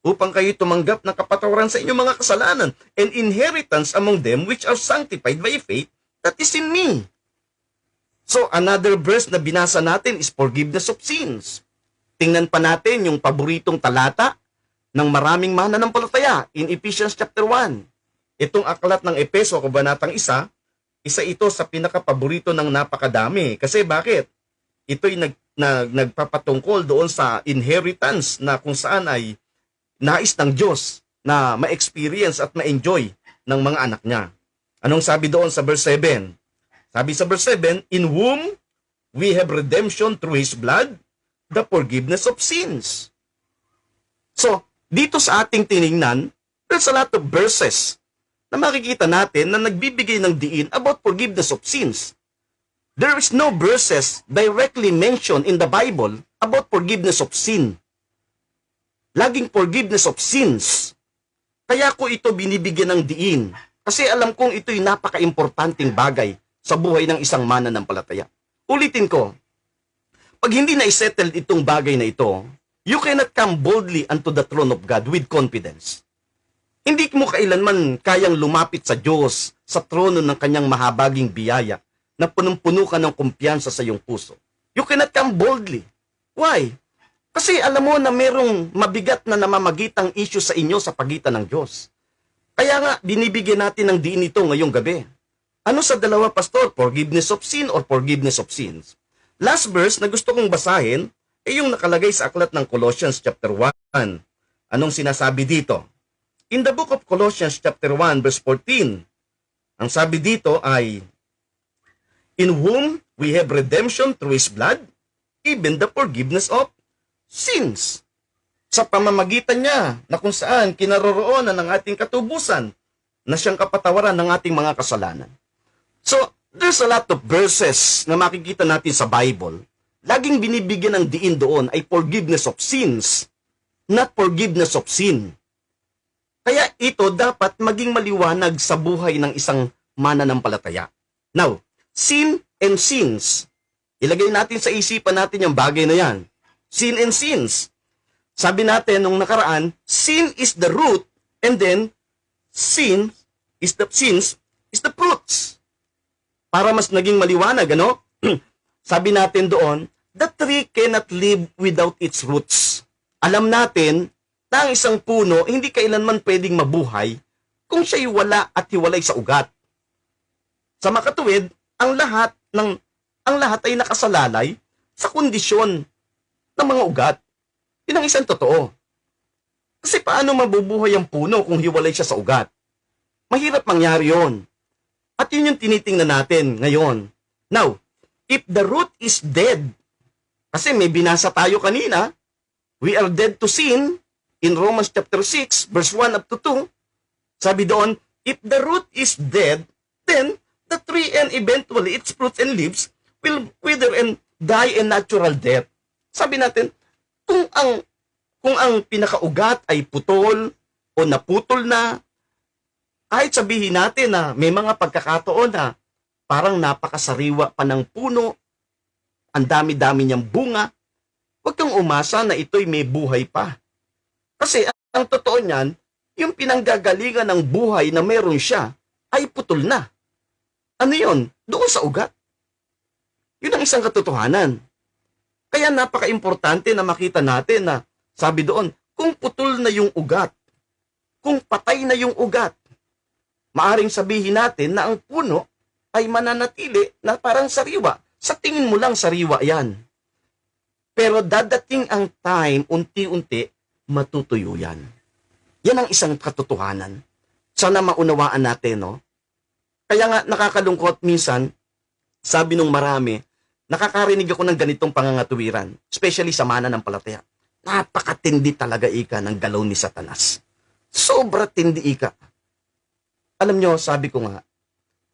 upang kayo tumanggap ng kapatawaran sa inyong mga kasalanan and inheritance among them which are sanctified by faith that is in me. So, another verse na binasa natin is forgiveness of sins. Tingnan pa natin yung paboritong talata ng maraming mananampalataya in Ephesians chapter 1. Itong aklat ng Epeso, kabanatang 1, isa ito sa pinakapaborito ng napakadami. Kasi bakit? Ito'y nagpapatungkol doon sa inheritance na kung saan ay nais ng Diyos na ma-experience at ma-enjoy ng mga anak niya. Anong sabi doon sa verse 7? Sabi sa verse 7, in whom we have redemption through His blood, the forgiveness of sins. So, dito sa ating tiningnan, there's a lot of verses na makikita natin na nagbibigay ng diin about forgiveness of sins. There is no verses directly mentioned in the Bible about forgiveness of sin. Laging forgiveness of sins. Kaya ko ito binibigyan ng diin. Kasi alam kong ito'y napaka-importanting bagay sa buhay ng isang mananampalataya. Ulitin ko, pag hindi na-settled itong bagay na ito, you cannot come boldly unto the throne of God with confidence. Hindi mo kailanman kayang lumapit sa Diyos sa trono ng kanyang mahabaging biyaya na punong-puno ka ng kumpiyansa sa iyong puso. You cannot come boldly. Why? Kasi alam mo na merong mabigat na namamagitang issue sa inyo sa pagitan ng Diyos. Kaya nga, binibigyan natin ng diin ito ngayong gabi. Ano sa dalawa, Pastor? Forgiveness of sin or forgiveness of sins? Last verse na gusto kong basahin ay yung nakalagay sa aklat ng Colossians chapter 1. Anong sinasabi dito? In the book of Colossians chapter 1 verse 14, ang sabi dito ay, in whom we have redemption through His blood, even the forgiveness of sins. Sa pamamagitan niya na kung saan kinaroroonan ng ating katubusan na siyang kapatawaran ng ating mga kasalanan. So, there's a lot of verses na makikita natin sa Bible. Laging binibigyan ng diin doon ay forgiveness of sins, not forgiveness of sin. Kaya ito dapat maging maliwanag sa buhay ng isang mananampalataya. Now, sin and sins. Ilagay natin sa isipan natin yung bagay na yan. Sin and sins. Sabi natin nung nakaraan, sin is the root and then sins is the fruits. Para mas naging maliwanag, ano? Sabi natin doon, the tree cannot live without its roots. Alam natin na ang isang puno hindi kailanman pwedeng mabuhay kung siya'y wala at hiwalay sa ugat. Sa makatuwid, ang lahat ay nakasalalay sa kondisyon ng mga ugat. Yun ang isang totoo. Kasi paano mabubuhay ang puno kung hiwalay siya sa ugat? Mahirap mangyari yon. At yun yung tinitingnan natin ngayon. Now, if the root is dead, kasi may binasa tayo kanina, we are dead to sin, in Romans chapter 6, verse 1 up to 2, sabi doon, if the root is dead, then the tree and eventually its fruits and leaves will wither and die a natural death. Sabi natin, kung ang pinakaugat ay putol o naputol na, kahit sabihin natin na may mga pagkakataon na parang napakasariwa pa ng puno, ang dami-dami niyang bunga, huwag kang umasa na ito'y may buhay pa. Kasi ang totoo niyan, yung pinanggagalingan ng buhay na meron siya ay putol na. Ano yun? Doon sa ugat. Yun ang isang katotohanan. Kaya napaka-importante na makita natin na sabi doon, kung putol na yung ugat, kung patay na yung ugat, maaring sabihin natin na ang puno ay mananatili na parang sariwa. Sa tingin mo lang sariwa yan. Pero dadating ang time, unti-unti, matutuyo yan. Yan ang isang katotohanan. Sana maunawaan natin, no? Kaya nga nakakalungkot minsan, sabi nung marami, nakakarinig ako ng ganitong pangangatuwiran, especially sa mananampalataya. Napakatindi talaga ika ng galaw ni Satanas. Sobra tindi ika. Alam nyo, sabi ko nga,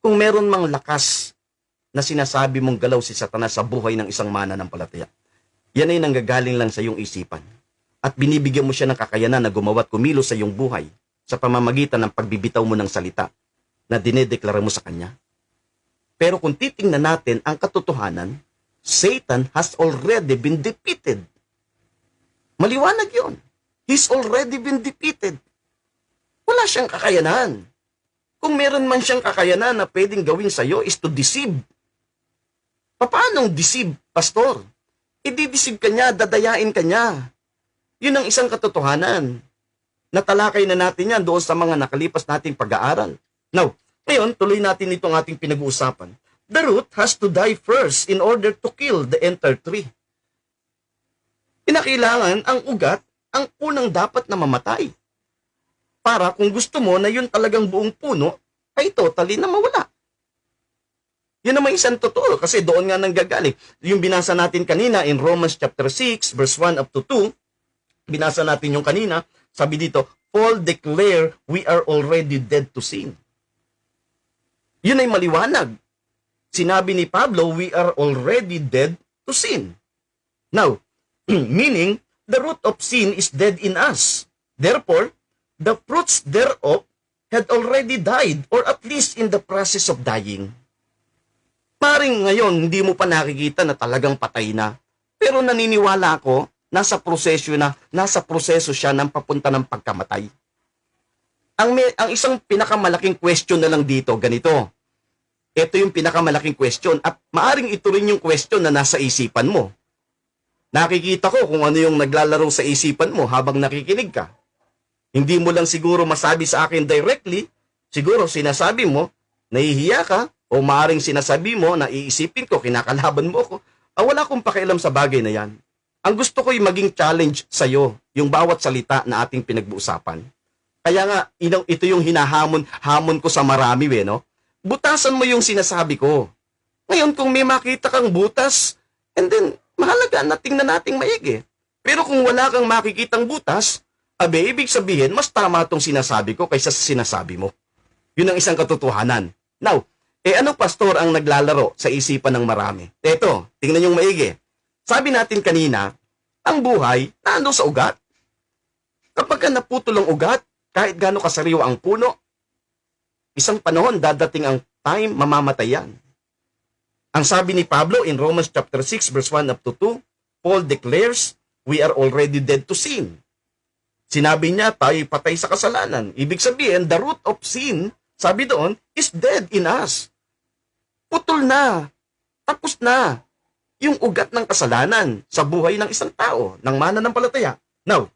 kung meron mang lakas na sinasabi mong galaw si Satanas sa buhay ng isang mananampalataya, yan ay nanggagaling lang sa iyong isipan. At binibigyan mo siya ng kakayanan na gumawa at kumilos sa iyong buhay sa pamamagitan ng pagbibitaw mo ng salita na dinedeklara mo sa kanya. Pero kung titingnan natin ang katotohanan, Satan has already been defeated. Maliwanag yun. He's already been defeated. Wala siyang kakayanan. Kung meron man siyang kakayanan na pwedeng gawin sa iyo is to deceive. Paano deceive, Pastor? I-deceive ka niya, dadayain ka niya. Yun ang isang katotohanan Natalakay na natin yan doon sa mga nakalipas nating pag-aaral. Now, ngayon, tuloy natin itong ating pinag-uusapan. The root has to die first in order to kill the entire tree. Kinakailangan ang ugat ang unang dapat na mamatay. Para kung gusto mo na yun talagang buong puno, ay totally na mawala. Yun naman isang totoo kasi doon nga nanggagaling. Yung binasa natin kanina in Romans chapter 6 verse 1 up to 2, binasa natin yung kanina, sabi dito, Paul declare we are already dead to sin. Yun ay maliwanag. Sinabi ni Pablo, we are already dead to sin. Now, meaning, the root of sin is dead in us. Therefore, the fruits thereof had already died or at least in the process of dying. Paring ngayon, hindi mo pa nakikita na talagang patay na. Pero naniniwala ako, nasa proseso siya ng papunta ng pagkamatay. Ang isang pinakamalaking question na lang dito, ganito. Ito yung pinakamalaking question at maaring ito rin yung question na nasa isipan mo. Nakikita ko kung ano yung naglalaro sa isipan mo habang nakikinig ka. Hindi mo lang siguro masabi sa akin directly, siguro sinasabi mo, nahihiya ka, o maaring sinasabi mo na iisipin ko, kinakalaban mo ko. Wala akong pakialam sa bagay na yan. Ang gusto ko yung maging challenge sa'yo, yung bawat salita na ating pinag-uusapan. Kaya nga, ito yung hamon ko sa marami, no? Butasan mo yung sinasabi ko. Ngayon, kung may makita kang butas, and then, mahalaga na tingnan nating maigi. Pero kung wala kang makikitang butas, ibig sabihin, mas tama itong sinasabi ko kaysa sa sinasabi mo. Yun ang isang katotohanan. Now, ano pastor ang naglalaro sa isipan ng marami? Eto, tingnan yung maigi. Sabi natin kanina, ang buhay naandun sa ugat. Kapag naputol ang ugat, kahit gaano kasariwa ang puno, isang panahon dadating ang time mamamatay yan. Ang sabi ni Pablo in Romans chapter 6 verse 1 up to 2, Paul declares, we are already dead to sin. Sinabi niya, tayo patay sa kasalanan. Ibig sabihin, the root of sin, sabi doon, is dead in us. Putol na. Tapos na. Yung ugat ng kasalanan sa buhay ng isang tao, ng mananampalataya. Now,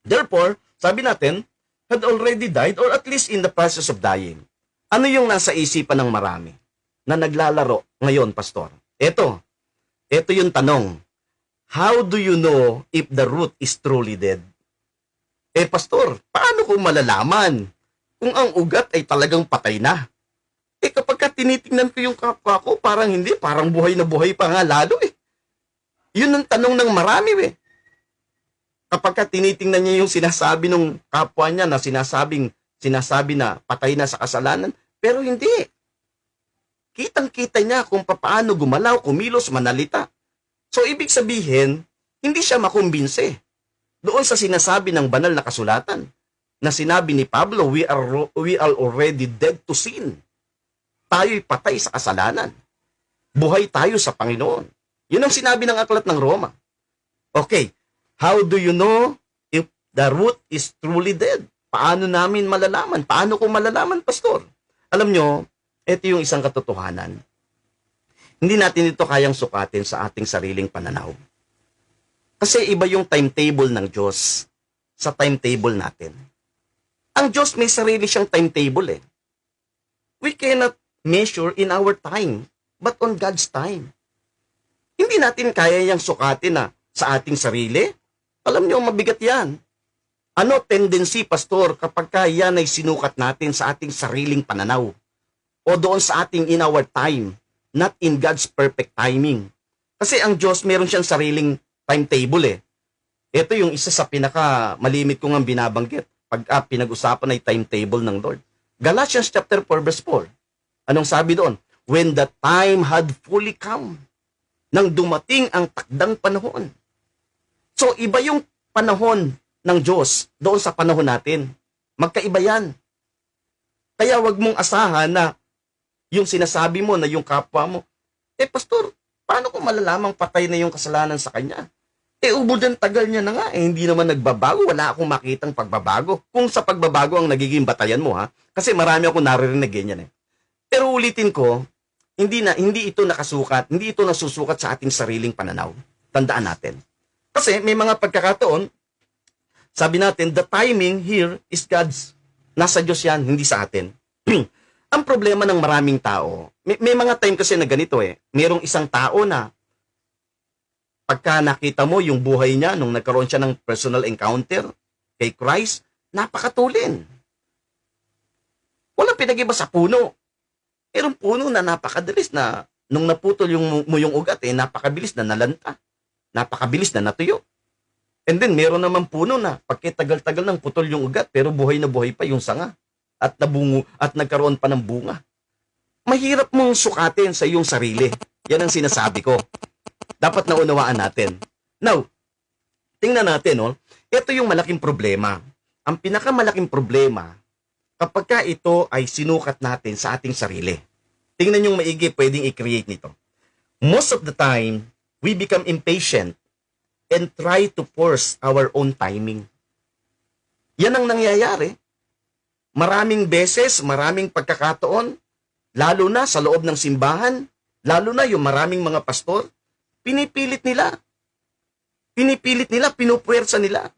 therefore, sabi natin, had already died or at least in the process of dying. Ano yung nasa isipan ng marami na naglalaro ngayon, pastor? Ito yung tanong. How do you know if the root is truly dead? Pastor, paano ko malalaman kung ang ugat ay talagang patay na? Kapag tinitingnan ko yung kapwa ko, parang hindi, parang buhay na buhay pa nga lalo Yun ang tanong ng marami Kapag tinitingnan niya yung sinasabi ng kapwa niya na sinasabi na patay na sa kasalanan, pero hindi. Kitang-kita niya kung paano gumalaw, kumilos, manalita. So, ibig sabihin, hindi siya makumbinse. Doon sa sinasabi ng banal na kasulatan, na sinabi ni Pablo, we are already dead to sin. Tayo'y patay sa kasalanan. Buhay tayo sa Panginoon. Yun ang sinabi ng aklat ng Roma. Okay, how do you know if the root is truly dead? Paano namin malalaman? Paano ko malalaman, pastor? Alam nyo, ito yung isang katotohanan. Hindi natin ito kayang sukatin sa ating sariling pananaw. Kasi iba yung timetable ng Diyos sa timetable natin. Ang Diyos may sarili siyang timetable We cannot measure in our time, but on God's time. Hindi natin kaya yung sukatin na sa ating sarili. Alam nyo, mabigat yan. Ano tendency, pastor, kapag yan ay sinukat natin sa ating sariling pananaw? O doon sa ating in our time, not in God's perfect timing. Kasi ang Diyos meron siyang sariling timetable Ito yung isa sa pinaka malimit kong ang binabanggit pag pinag-usapan ay timetable ng Lord. Galatians chapter 4 verse 4. Anong sabi doon? When the time had fully come, nang dumating ang takdang panahon. So iba yung panahon ng Diyos doon sa panahon natin. Magkaiba yan. Kaya wag mong asahan na yung sinasabi mo na yung kapwa mo, pastor, paano ko malalamang patay na yung kasalanan sa kanya? Ubod ang tagal niya na nga, hindi naman nagbabago, wala akong makitang pagbabago. Kung sa pagbabago ang nagiging batayan mo kasi marami akong naririnig ganyan Pero ulitin ko, hindi ito nakasukat, hindi ito nasusukat sa ating sariling pananaw. Tandaan natin. Kasi may mga pagkakataon, Sabi natin, the timing here is God's. Nasa Diyos yan, hindi sa atin. Ang problema ng maraming tao, may mga time kasi na ganito eh. Merong isang tao na pagka nakita mo yung buhay niya nung nagkaroon siya ng personal encounter kay Christ, napakatulin. Walang pinag-iba sa puno. Merong puno na napakadalis na nung naputol mo yung ugat napakabilis na nalanta. Napakabilis na natuyo. And then meron naman puno na pagkitagal-tagal ng putol yung ugat pero buhay na buhay pa yung sanga at nabungo at nagkaroon pa ng bunga. Mahirap mong sukatin sa iyong sarili. Yan ang sinasabi ko. Dapat naunawaan natin. Now, tingnan natin, ito yung malaking problema. Ang pinakamalaking problema kapag ka ito ay sinukat natin sa ating sarili. Tingnan yung maigi, pwedeng i-create nito. Most of the time, we become impatient and try to force our own timing. Yan ang nangyayari. Maraming beses, maraming pagkakataon, lalo na sa loob ng simbahan, lalo na yung maraming mga pastor, pinipilit nila, pinupuwersa nila.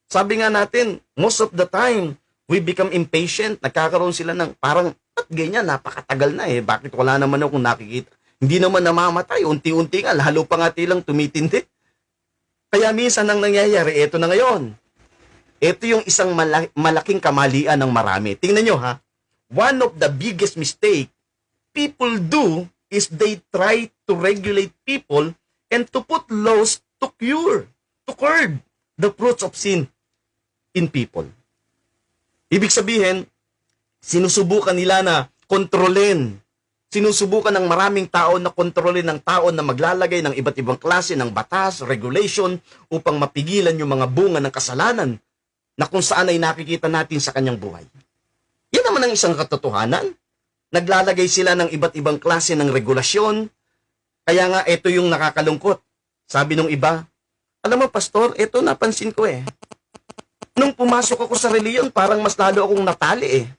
Sabi nga natin, most of the time, we become impatient, nagkakaroon sila ng parang, at ganyan, napakatagal na bakit wala naman akong nakikita? Hindi naman namamatay, unti-unti nga, lalo pa nga tilang tumitindi. Kaya minsan ang nangyayari, ito na ngayon. Ito yung isang malaking kamalian ng marami. Tingnan nyo one of the biggest mistake people do is they try to regulate people and to put laws to curb the fruits of sin in people. Ibig sabihin, sinusubukan nila na kontrolin. Sinusubukan ng maraming tao na kontrolin ng tao na maglalagay ng iba't ibang klase ng batas, regulation upang mapigilan yung mga bunga ng kasalanan na kung saan ay nakikita natin sa kanyang buhay. Yan naman ang isang katotohanan. Naglalagay sila ng iba't ibang klase ng regulasyon. Kaya nga, ito yung nakakalungkot. Sabi nung iba, alam mo, pastor, ito napansin ko Nung pumasok ako sa reliyon, parang mas lalo akong natali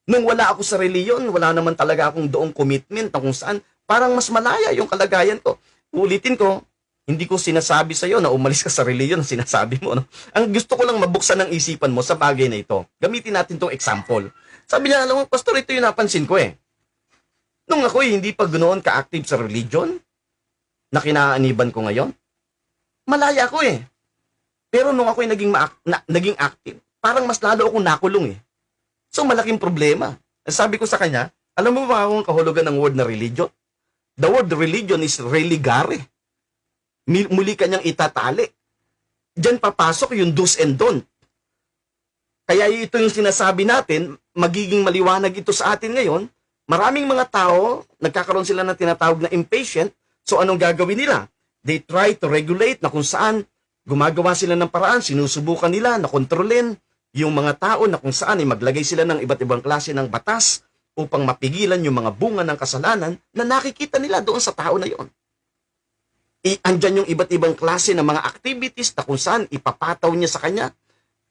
Nung wala ako sa reliyon, wala naman talaga akong doong commitment na kung saan, parang mas malaya yung kalagayan ko. Ulitin ko, hindi ko sinasabi sa iyo na umalis ka sa reliyon, sinasabi mo. Ang gusto ko lang mabuksan ng isipan mo sa bagay na ito. Gamitin natin tong example. Sabi niya, alam mo, pastor, ito yung napansin ko Nung ako hindi pa ganoon ka-active sa religion, na kinaaniban ko ngayon, malaya ako Pero nung ako'y naging active, parang mas lalo akong nakulong So malaking problema. Sabi ko sa kanya, alam mo ba kung kahulugan ng word na religion? The word religion is religare. Muli kanyang itatali. Diyan papasok yung do's and don't. Kaya ito yung sinasabi natin, magiging maliwanag ito sa atin ngayon. Maraming mga tao, nagkakaroon sila ng tinatawag na impatient. So anong gagawin nila? They try to regulate na kung saan gumagawa sila ng paraan, sinusubukan nila na kontrolin yung mga tao na kung saan ay maglagay sila ng iba't ibang klase ng batas upang mapigilan yung mga bunga ng kasalanan na nakikita nila doon sa tao na yon. Andyan yung iba't ibang klase ng mga activities na kung saan ipapataw niya sa kanya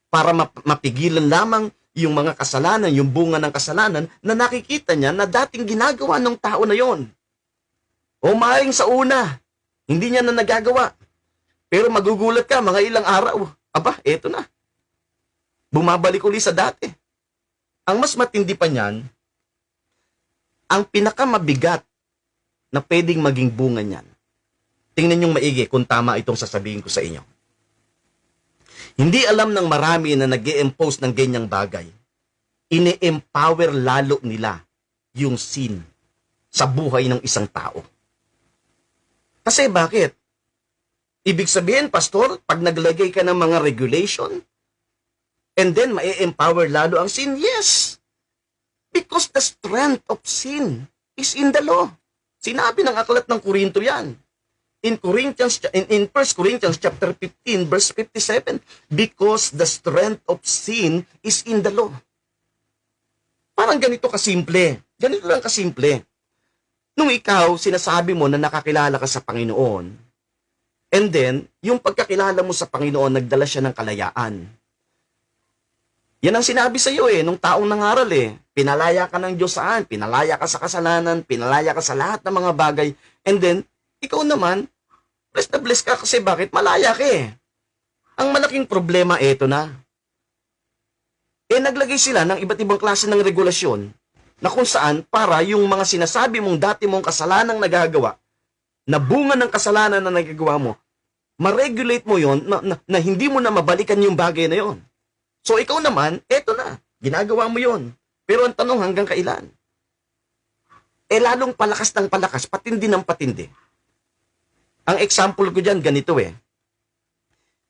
para mapigilan lamang yung mga kasalanan, yung bunga ng kasalanan na nakikita niya na dating ginagawa ng tao na yon. O maaaring sa una, hindi niya na nagagawa. Pero magugulat ka mga ilang araw. Aba, eto na. Bumabalik uli sa dati. Ang mas matindi pa niyan, ang pinakamabigat na pwedeng maging bunga niyan. Tingnan yung maigi kung tama itong sasabihin ko sa inyo. Hindi alam ng marami na nag-i-impose ng ganyang bagay. Ini-empower lalo nila yung sin sa buhay ng isang tao. Kasi bakit? Ibig sabihin, pastor, pag naglagay ka ng mga regulation, and then ma-empower lalo ang sin? Yes. Because the strength of sin is in the law. Sinabi ng aklat ng Korinto yan. In 1 Corinthians chapter 15, verse 57, because the strength of sin is in the law. Parang ganito kasimple. Ganito lang kasimple. Nung ikaw, sinasabi mo na nakakilala ka sa Panginoon, and then, yung pagkakilala mo sa Panginoon, nagdala siya ng kalayaan. Yan ang sinabi sa iyo nung taong nangaral Pinalaya ka ng Diyos saan? Pinalaya ka sa kasalanan, pinalaya ka sa lahat ng mga bagay. And then, ikaw naman, bless na bless ka kasi bakit? Malaya ka Ang malaking problema, eto na. Naglagay sila ng iba't ibang klase ng regulasyon na kung saan para yung mga sinasabi mong dati mong kasalanang nagagawa, na bunga ng kasalanan na nagagawa mo, ma-regulate mo yon na hindi mo na mabalikan yung bagay na yon. So ikaw naman, eto na, ginagawa mo yon. Pero ang tanong, hanggang kailan? Lalong palakas ng palakas, patindi ng patindi. Ang example ko dyan, ganito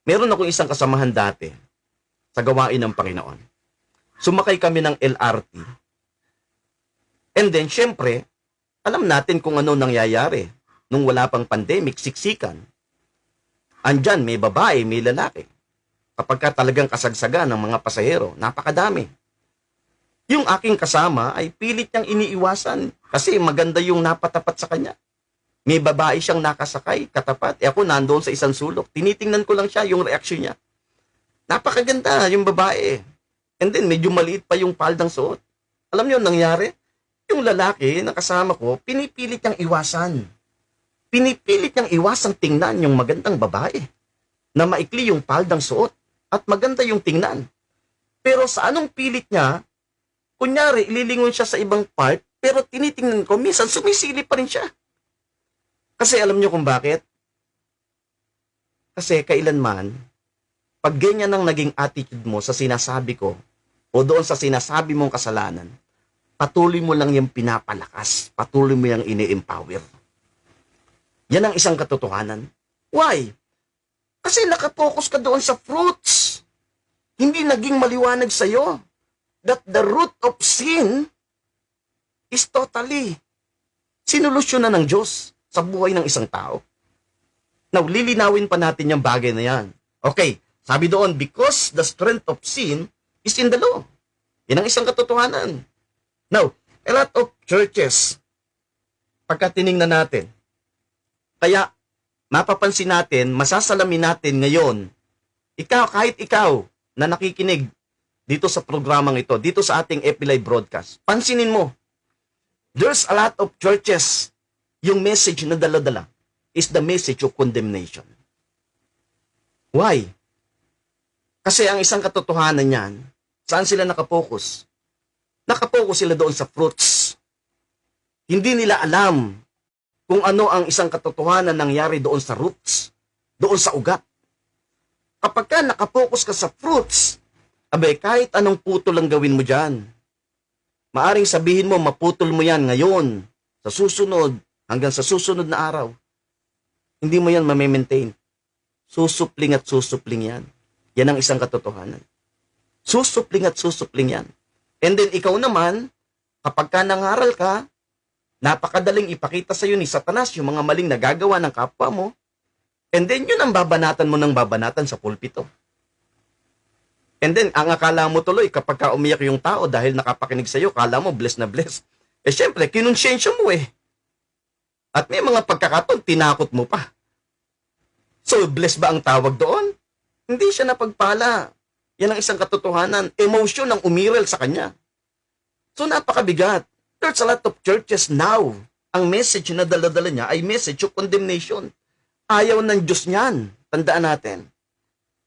Meron akong isang kasamahan dati sa gawain ng Panginoon. Sumakay kami ng LRT. And then, syempre, alam natin kung ano nangyayari. Nung wala pang pandemic, siksikan. Andyan, may babae, may lalaki. Kapag ka talagang kasagsagan ng mga pasahero, napakadami. Yung aking kasama ay pilit niyang iniiwasan kasi maganda yung napatapat sa kanya. May babae siyang nakasakay, katapat. Ako nandoon sa isang sulok. Tinitingnan ko lang siya, yung reaksyon niya. Napakaganda yung babae. And then, medyo maliit pa yung paldang suot. Alam niyo, nangyari? Yung lalaki na kasama ko, pinipilit niyang iwasan. Pinipilit niyang iwasang tingnan yung magandang babae. Na maikli yung paldang suot. At maganda yung tingnan. Pero sa anong pilit niya, kunyari, ililingon siya sa ibang part, pero tinitingnan ko, minsan sumisilip pa rin siya. Kasi alam niyo kung bakit? Kasi kailanman, pag ganyan ang naging attitude mo sa sinasabi ko, o doon sa sinasabi mong kasalanan, patuloy mo lang yung pinapalakas, patuloy mo yung ini-empower. Yan ang isang katotohanan. Why? Kasi nakapokus ka doon sa fruits. Hindi naging maliwanag sa'yo that the root of sin is totally sinolusyonan ng Diyos sa buhay ng isang tao. Now, lilinawin pa natin yung bagay na yan. Okay, sabi doon, because the strength of sin is in the law. Yan ang isang katotohanan. Now, a lot of churches, pagka tiningnan natin, kaya mapapansin natin, masasalamin natin ngayon, kahit ikaw na nakikinig dito sa programang ito, dito sa ating FB Live broadcast, pansinin mo, there's a lot of churches, yung message na dala-dala is the message of condemnation. Why? Kasi ang isang katotohanan niyan, saan sila nakapokus? Nakapokus sila doon sa fruits. Hindi nila alam kung ano ang isang katotohanan nangyari doon sa roots, doon sa ugat. Kapag ka nakapokus ka sa fruits, abay, kahit anong putol lang gawin mo dyan, maaring sabihin mo, maputol mo yan ngayon, sa susunod, hanggang sa susunod na araw. Hindi mo yan mamimaintain. Susupling at susupling yan. Yan ang isang katotohanan. Susupling at susupling yan. And then ikaw naman, kapag ka nangaral ka, napakadaling ipakita sa iyo ni Satanas yung mga maling nagagawa ng kapwa mo, and then yun ang babanatan mo ng babanatan sa pulpito. And then, ang akala mo tuloy, kapag ka umiyak yung tao dahil nakapakinig sa iyo, akala mo blessed na blessed. Syempre, kinonsyensya mo At may mga pagkakataon, tinakot mo pa. So, blessed ba ang tawag doon? Hindi siya napagpala. Yan ang isang katotohanan. Emotion ang umiral sa kanya. So, napakabigat. There's a lot of churches now. Ang message na dala-dala niya ay message of condemnation. Ayaw ng Diyos niyan. Tandaan natin.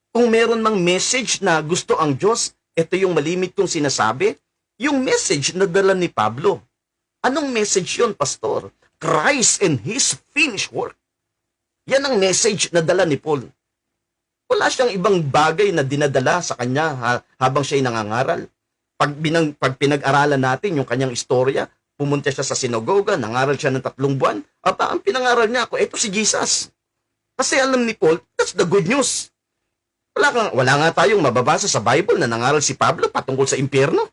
Kung meron mang message na gusto ang Diyos, ito yung malimit kong sinasabi, yung message na dala ni Pablo. Anong message yun, Pastor? Christ and His finished work. Yan ang message na dala ni Paul. Wala siyang ibang bagay na dinadala sa kanya habang siya'y nangangaral. Pag pinag-aralan natin yung kanyang istorya, pumunta siya sa sinagoga, nangaral siya ng 3 buwan, ang pinangaral niya ako, ito si Jesus. Kasi alam ni Paul, that's the good news. Wala nga tayong mababasa sa Bible na nangaral si Pablo patungkol sa impyerno.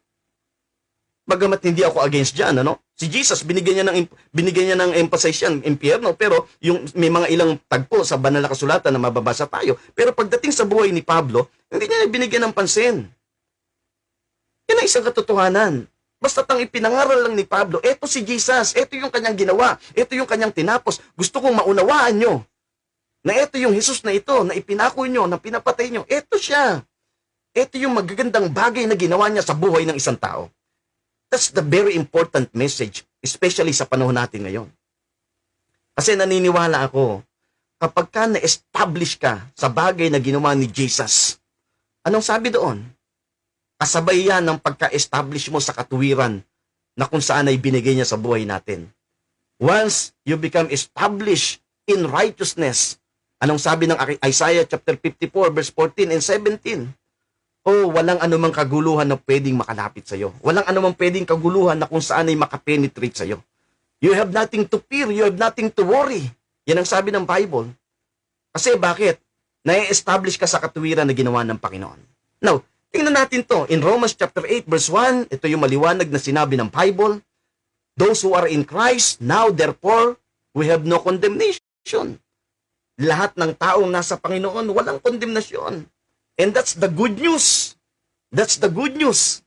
Bagamat hindi ako against dyan, Si Jesus, binigyan niya ng emphasis yan, impyerno, pero may mga ilang tagpo sa banal na kasulatan na mababasa tayo. Pero pagdating sa buhay ni Pablo, hindi niya binigyan ng pansin. Yan ang isang katotohanan. Basta tang ipinangaral lang ni Pablo, eto si Jesus, eto yung kanyang ginawa, eto yung kanyang tinapos. Gusto kong maunawaan nyo na eto yung Jesus na ito, na ipinako nyo, na pinapatay nyo, eto siya. Eto yung magagandang bagay na ginawa niya sa buhay ng isang tao. That's the very important message, especially sa panahon natin ngayon. Kasi naniniwala ako, kapag ka na-establish ka sa bagay na ginawa ni Jesus, anong sabi doon? Kasabay yan ng pagka-establish mo sa katuwiran na kung saan ay binigay niya sa buhay natin. Once you become established in righteousness, anong sabi ng Isaiah chapter 54 verse 14 and 17? Oh, walang anumang kaguluhan na pwedeng makalapit sa iyo. Walang anumang pwedeng kaguluhan na kung saan ay makapenetrate sa iyo. You have nothing to fear, you have nothing to worry. Yan ang sabi ng Bible. Kasi bakit? Na-establish ka sa katuwiran na ginawa ng Panginoon. Now, tingnan natin to. In Romans chapter 8 verse 1, ito yung maliwanag na sinabi ng Bible. Those who are in Christ, now therefore, we have no condemnation. Lahat ng taong nasa Panginoon, walang kondemnasyon. And that's the good news. That's the good news.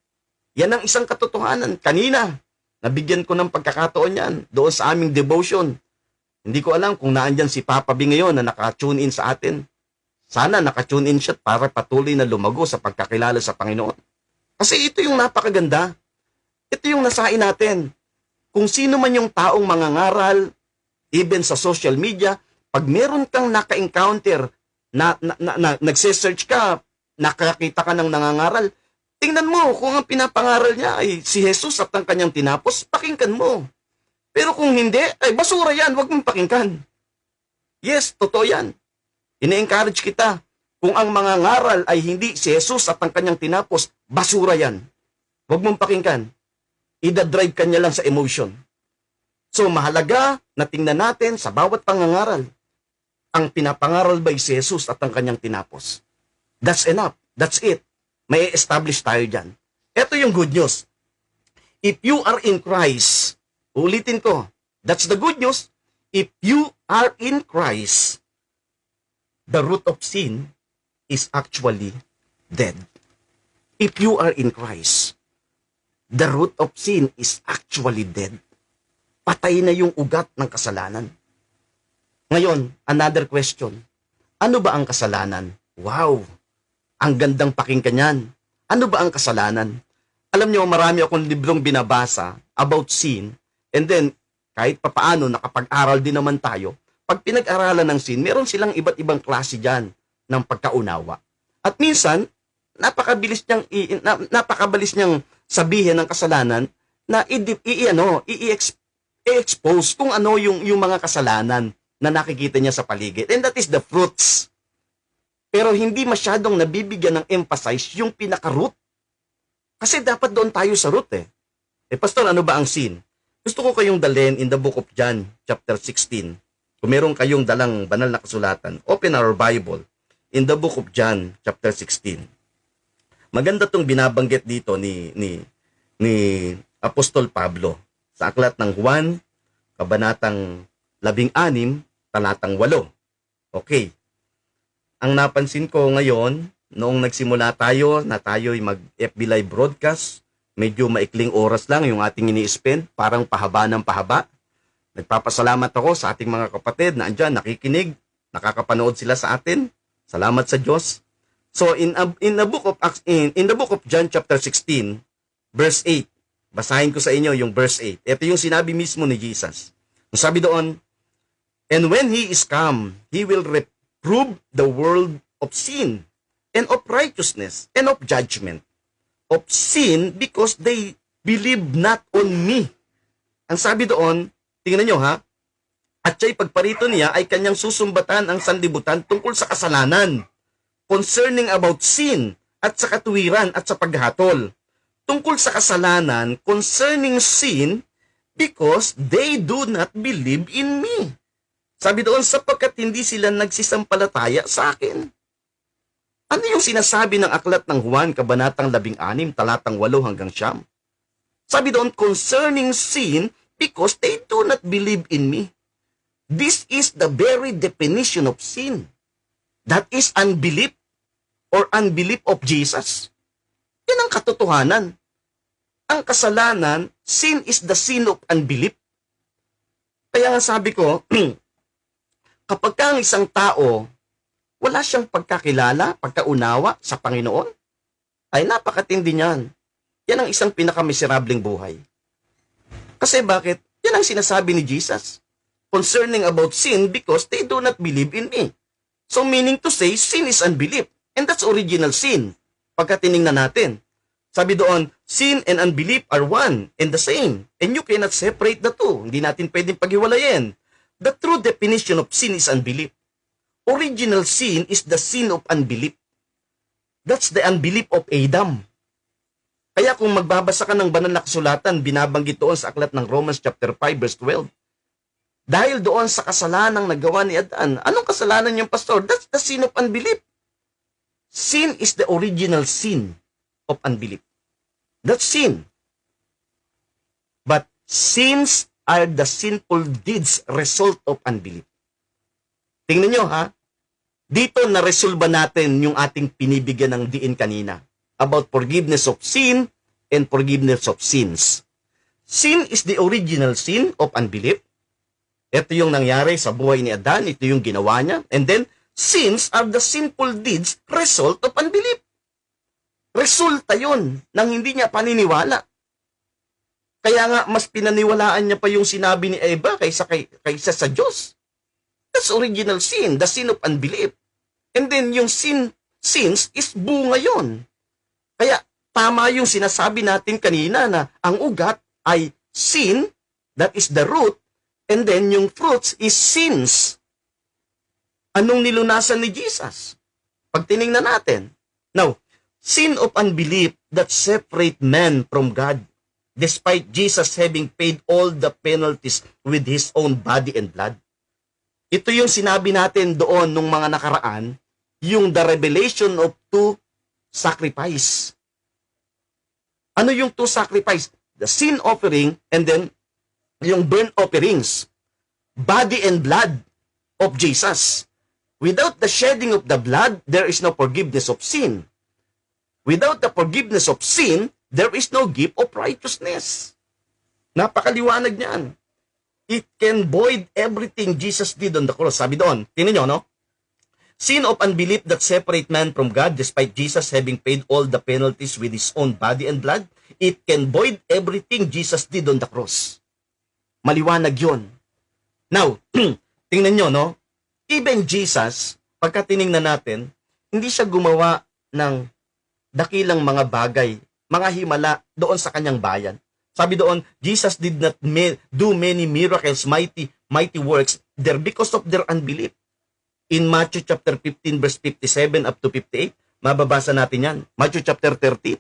Yan ang isang katotohanan. Kanina, nabigyan ko ng pagkakataon yan doon sa aming devotion. Hindi ko alam kung naandyan si Papa B ngayon na naka-tune in sa atin. Sana naka-tune in siya para patuloy na lumago sa pagkakilala sa Panginoon. Kasi ito yung napakaganda. Ito yung nasain natin. Kung sino man yung taong mangangaral, even sa social media, pag meron kang naka-encounter, nagse-search ka, nakakita ka ng nangangaral, tingnan mo kung ang pinapangaral niya ay si Jesus at ang kanyang tinapos, pakinggan mo. Pero kung hindi, ay basura yan, huwag mong pakinggan. Yes, totoo yan. Ine-encourage kita, kung ang mangangaral ay hindi si Jesus at ang kanyang tinapos, basura yan. Huwag mong pakinggan. Ida-drive ka niya lang sa emotion. So mahalaga na tingnan natin sa bawat pangangaral, ang pinapangaral ba si Jesus at ang kanyang tinapos. That's enough. That's it. May establish tayo dyan. Ito yung good news. If you are in Christ, ulitin ko, that's the good news. If you are in Christ, the root of sin is actually dead. If you are in Christ, the root of sin is actually dead. Patay na yung ugat ng kasalanan. Ngayon, another question. Ano ba ang kasalanan? Wow! Ang gandang pakinggan yan. Ano ba ang kasalanan? Alam niyo, marami akong librong binabasa about sin, and then, kahit papaano, nakapag-aral din naman tayo, pag pinag-aralan ng sin, meron silang iba't ibang klase dyan ng pagkaunawa. At minsan, napakabilis niyang sabihin ng kasalanan na i-expose kung ano yung mga kasalanan na nakikita niya sa paligid. And that is the fruits. Pero hindi masyadong nabibigyan ng emphasize yung pinaka-root. Kasi dapat doon tayo sa root eh. Pastor, ano ba ang sin? Gusto ko kayong dalhin in the book of John, chapter 16. Kung meron kayong dalang banal na kasulatan, open our Bible in the book of John, chapter 16. Maganda tong binabanggit dito ni Apostol Pablo sa aklat ng Juan, kabanatang 16, talatang 8. Okay. Ang napansin ko ngayon, noong nagsimula tayo na tayo'y mag-FB Live broadcast, medyo maikling oras lang yung ating ini-spend, parang pahaba ng pahaba. Nagpapasalamat ako sa ating mga kapatid na andyan, nakikinig, nakakapanood sila sa atin. Salamat sa Diyos. So in the book of John chapter 16, verse 8, basahin ko sa inyo yung verse 8. Ito yung sinabi mismo ni Jesus. Ang sabi doon, and when He is come, He will reprove the world of sin, and of righteousness, and of judgment. Of sin, because they believe not on me. Ang sabi doon, tingnan nyo ha, at siya'y pagparito niya ay kanyang susumbatan ang sanlibutan tungkol sa kasalanan, concerning about sin, at sa katuwiran, at sa paghatol. Tungkol sa kasalanan, concerning sin, because they do not believe in me. Sabi doon, sapagkat hindi sila nagsisampalataya sa akin. Ano yung sinasabi ng aklat ng Juan, kabanatang 16, talatang 8 hanggang 9? Sabi doon, concerning sin, because they do not believe in me. This is the very definition of sin. That is unbelief or unbelief of Jesus. Yan ang katotohanan. Ang kasalanan, sin is the sin of unbelief. Kaya nga sabi ko, kapag ang isang tao, wala siyang pagkakilala, pagkaunawa sa Panginoon, ay napakatindi niyan. Yan ang isang pinakamiserableng buhay. Kasi bakit? Yan ang sinasabi ni Jesus. concerning about sin because they do not believe in me. So meaning to say, sin is unbelief. And that's original sin. Pagka tinignan natin. Sabi doon, sin and unbelief are one and the same. And you cannot separate the two. Hindi natin pwedeng paghiwalayin. The true definition of sin is unbelief. Original sin is the sin of unbelief. That's the unbelief of Adam. Kaya kung magbabasa ka ng banal na kasulatan, binabanggit doon sa aklat ng Romans chapter 5 verse 12. Dahil doon sa kasalanang nagawa ni Adan, anong kasalanan yung pastor? That's the sin of unbelief. Sin is the original sin of unbelief. That's sin. But sins are the sinful deeds result of unbelief. Tingnan nyo ha, dito na-resolve natin yung ating pinibigyan ng diin kanina about forgiveness of sin and forgiveness of sins. Sin is the original sin of unbelief. Ito yung nangyari sa buhay ni Adan, ito yung ginawa niya. And then, sins are the sinful deeds result of unbelief. Resulta yun ng hindi niya paniniwala. Kaya nga, mas pinaniwalaan niya pa yung sinabi ni Eva kaysa sa Diyos. That's original sin, the sin of unbelief. And then, yung sins is bunga yun. Kaya, tama yung sinasabi natin kanina na ang ugat ay sin, that is the root, and then yung fruits is sins. Anong nilunasan ni Jesus? Pag tinignan natin. Now, sin of unbelief that separate man from God, despite Jesus having paid all the penalties with His own body and blood. Ito yung sinabi natin doon nung mga nakaraan, yung the revelation of two sacrifice. Ano yung two sacrifice? The sin offering and then yung burnt offerings, body and blood of Jesus. Without the shedding of the blood, there is no forgiveness of sin. Without the forgiveness of sin, there is no gift of righteousness. Napakaliwanag niyan. It can void everything Jesus did on the cross. Sabi doon, tingnan nyo, no? Sin of unbelief that separate man from God despite Jesus having paid all the penalties with His own body and blood, it can void everything Jesus did on the cross. Maliwanag yun. Now, tingnan nyo, no? Even Jesus, pagka tinignan natin, hindi siya gumawa ng dakilang mga bagay, mga himala doon sa kanyang bayan. Sabi doon, Jesus did not do many miracles, mighty works there because of their unbelief. In Matthew chapter 15 verse 57 up to 58, mababasa natin yan. Matthew chapter 13.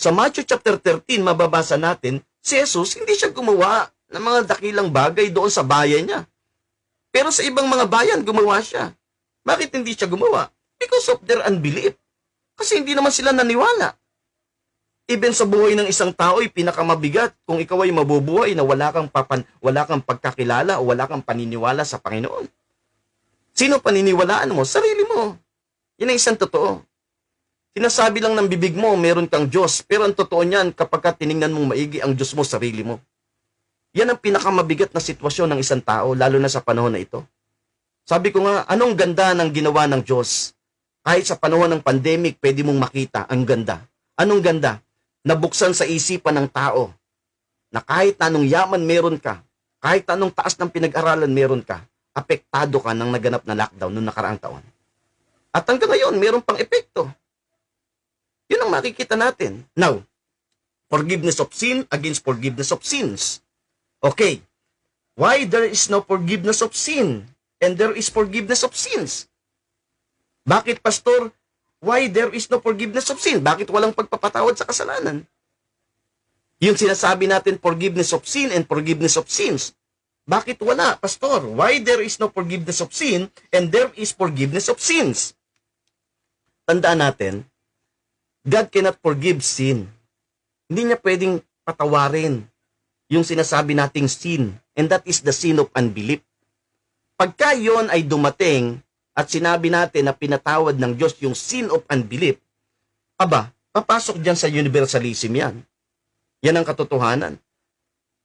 Sa Matthew chapter 13, mababasa natin, si Jesus hindi siya gumawa ng mga dakilang bagay doon sa bayan niya. Pero sa ibang mga bayan, gumawa siya. Bakit hindi siya gumawa? Because of their unbelief. Kasi hindi naman sila naniwala. Even sa buhay ng isang tao ay pinakamabigat kung ikaw ay mabubuhay na wala kang pagkakilala o wala kang paniniwala sa Panginoon. Sino paniniwalaan mo? Sarili mo. Yan ang isang totoo. Sinasabi lang ng bibig mo, meron kang Diyos. Pero ang totoo niyan, kapag tinignan mong maigi ang Diyos mo, sarili mo. Yan ang pinakamabigat na sitwasyon ng isang tao, lalo na sa panahon na ito. Sabi ko nga, anong ganda ng ginawa ng Diyos? Kahit sa panahon ng pandemic, pwede mong makita ang ganda. Anong ganda? Nabuksan sa isipan ng tao na kahit anong yaman meron ka, kahit anong taas ng pinag-aralan meron ka, apektado ka ng naganap na lockdown noong nakaraang taon. At hanggang ngayon, meron pang epekto. Yun ang makikita natin. Now, forgiveness of sin against forgiveness of sins. Okay, why there is no forgiveness of sin and there is forgiveness of sins? Bakit, Pastor? Why there is no forgiveness of sin? Bakit walang pagpapatawad sa kasalanan? Yung sinasabi natin forgiveness of sin and forgiveness of sins. Bakit wala, Pastor? Why there is no forgiveness of sin and there is forgiveness of sins? Tandaan natin, God cannot forgive sin. Hindi niya pwedeng patawarin yung sinasabi nating sin, and that is the sin of unbelief. Pagka yon ay dumating at sinabi natin na pinatawad ng Diyos yung sin of unbelief, papasok dyan sa universalism yan. Yan ang katotohanan.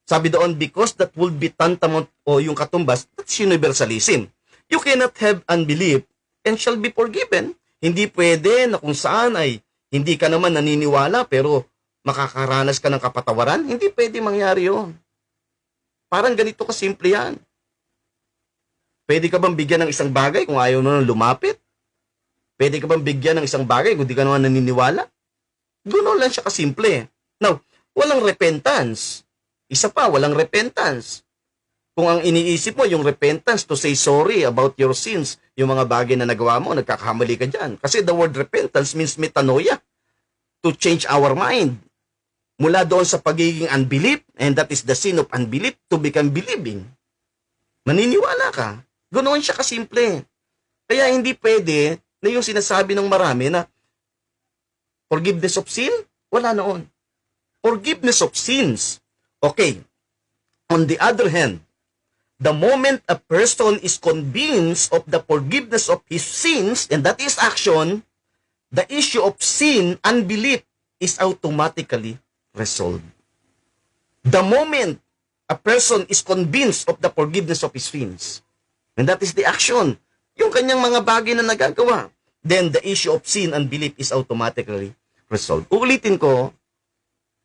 Sabi doon, because that would be tantamount o yung katumbas, that's universalism. You cannot have unbelief and shall be forgiven. Hindi pwede na kung saan ay hindi ka naman naniniwala pero makakaranas ka ng kapatawaran. Hindi pwede mangyari yun. Parang ganito kasimple yan. Pwede ka bang bigyan ng isang bagay kung ayaw mo nang lumapit? Pwede ka bang bigyan ng isang bagay kung di ka naman naniniwala? Ganoon lang siya kasimple. Now, walang repentance. Isa pa, walang repentance. Kung ang iniisip mo, yung repentance to say sorry about your sins, yung mga bagay na nagawa mo, nagkakamali ka dyan. Kasi the word repentance means metanoia. To change our mind. Mula doon sa pagiging unbelief, and that is the sin of unbelief, to become believing. Maniniwala ka. Ganoon siya kasimple. Kaya hindi pwede na yung sinasabi ng marami na forgiveness of sin, wala noon. Forgiveness of sins. Okay. On the other hand, the moment a person is convinced of the forgiveness of his sins, and that is action, the issue of sin, unbelief, is automatically resolved. The moment a person is convinced of the forgiveness of his sins, and that is the action, yung kanyang mga bagay na nagagawa, then the issue of sin and belief is automatically resolved. Uulitin ko,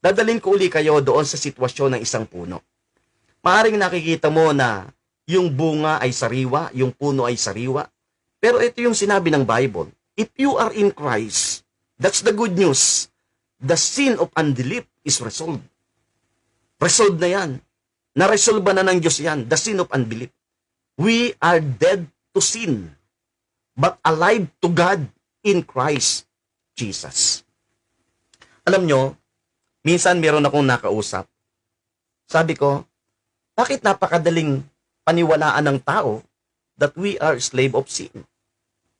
dadalhin ko uli kayo doon sa sitwasyon ng isang puno. Maaring nakikita mo na yung bunga ay sariwa, yung puno ay sariwa. Pero ito yung sinabi ng Bible. If you are in Christ, that's the good news. The sin of unbelief is resolved. Resolved na yan. Na-resolve na ng Diyos yan. The sin of unbelief. We are dead to sin, but alive to God in Christ Jesus. Alam nyo, minsan meron akong nakausap. Sabi ko, bakit napakadaling paniwalaan ng tao that we are slave of sin?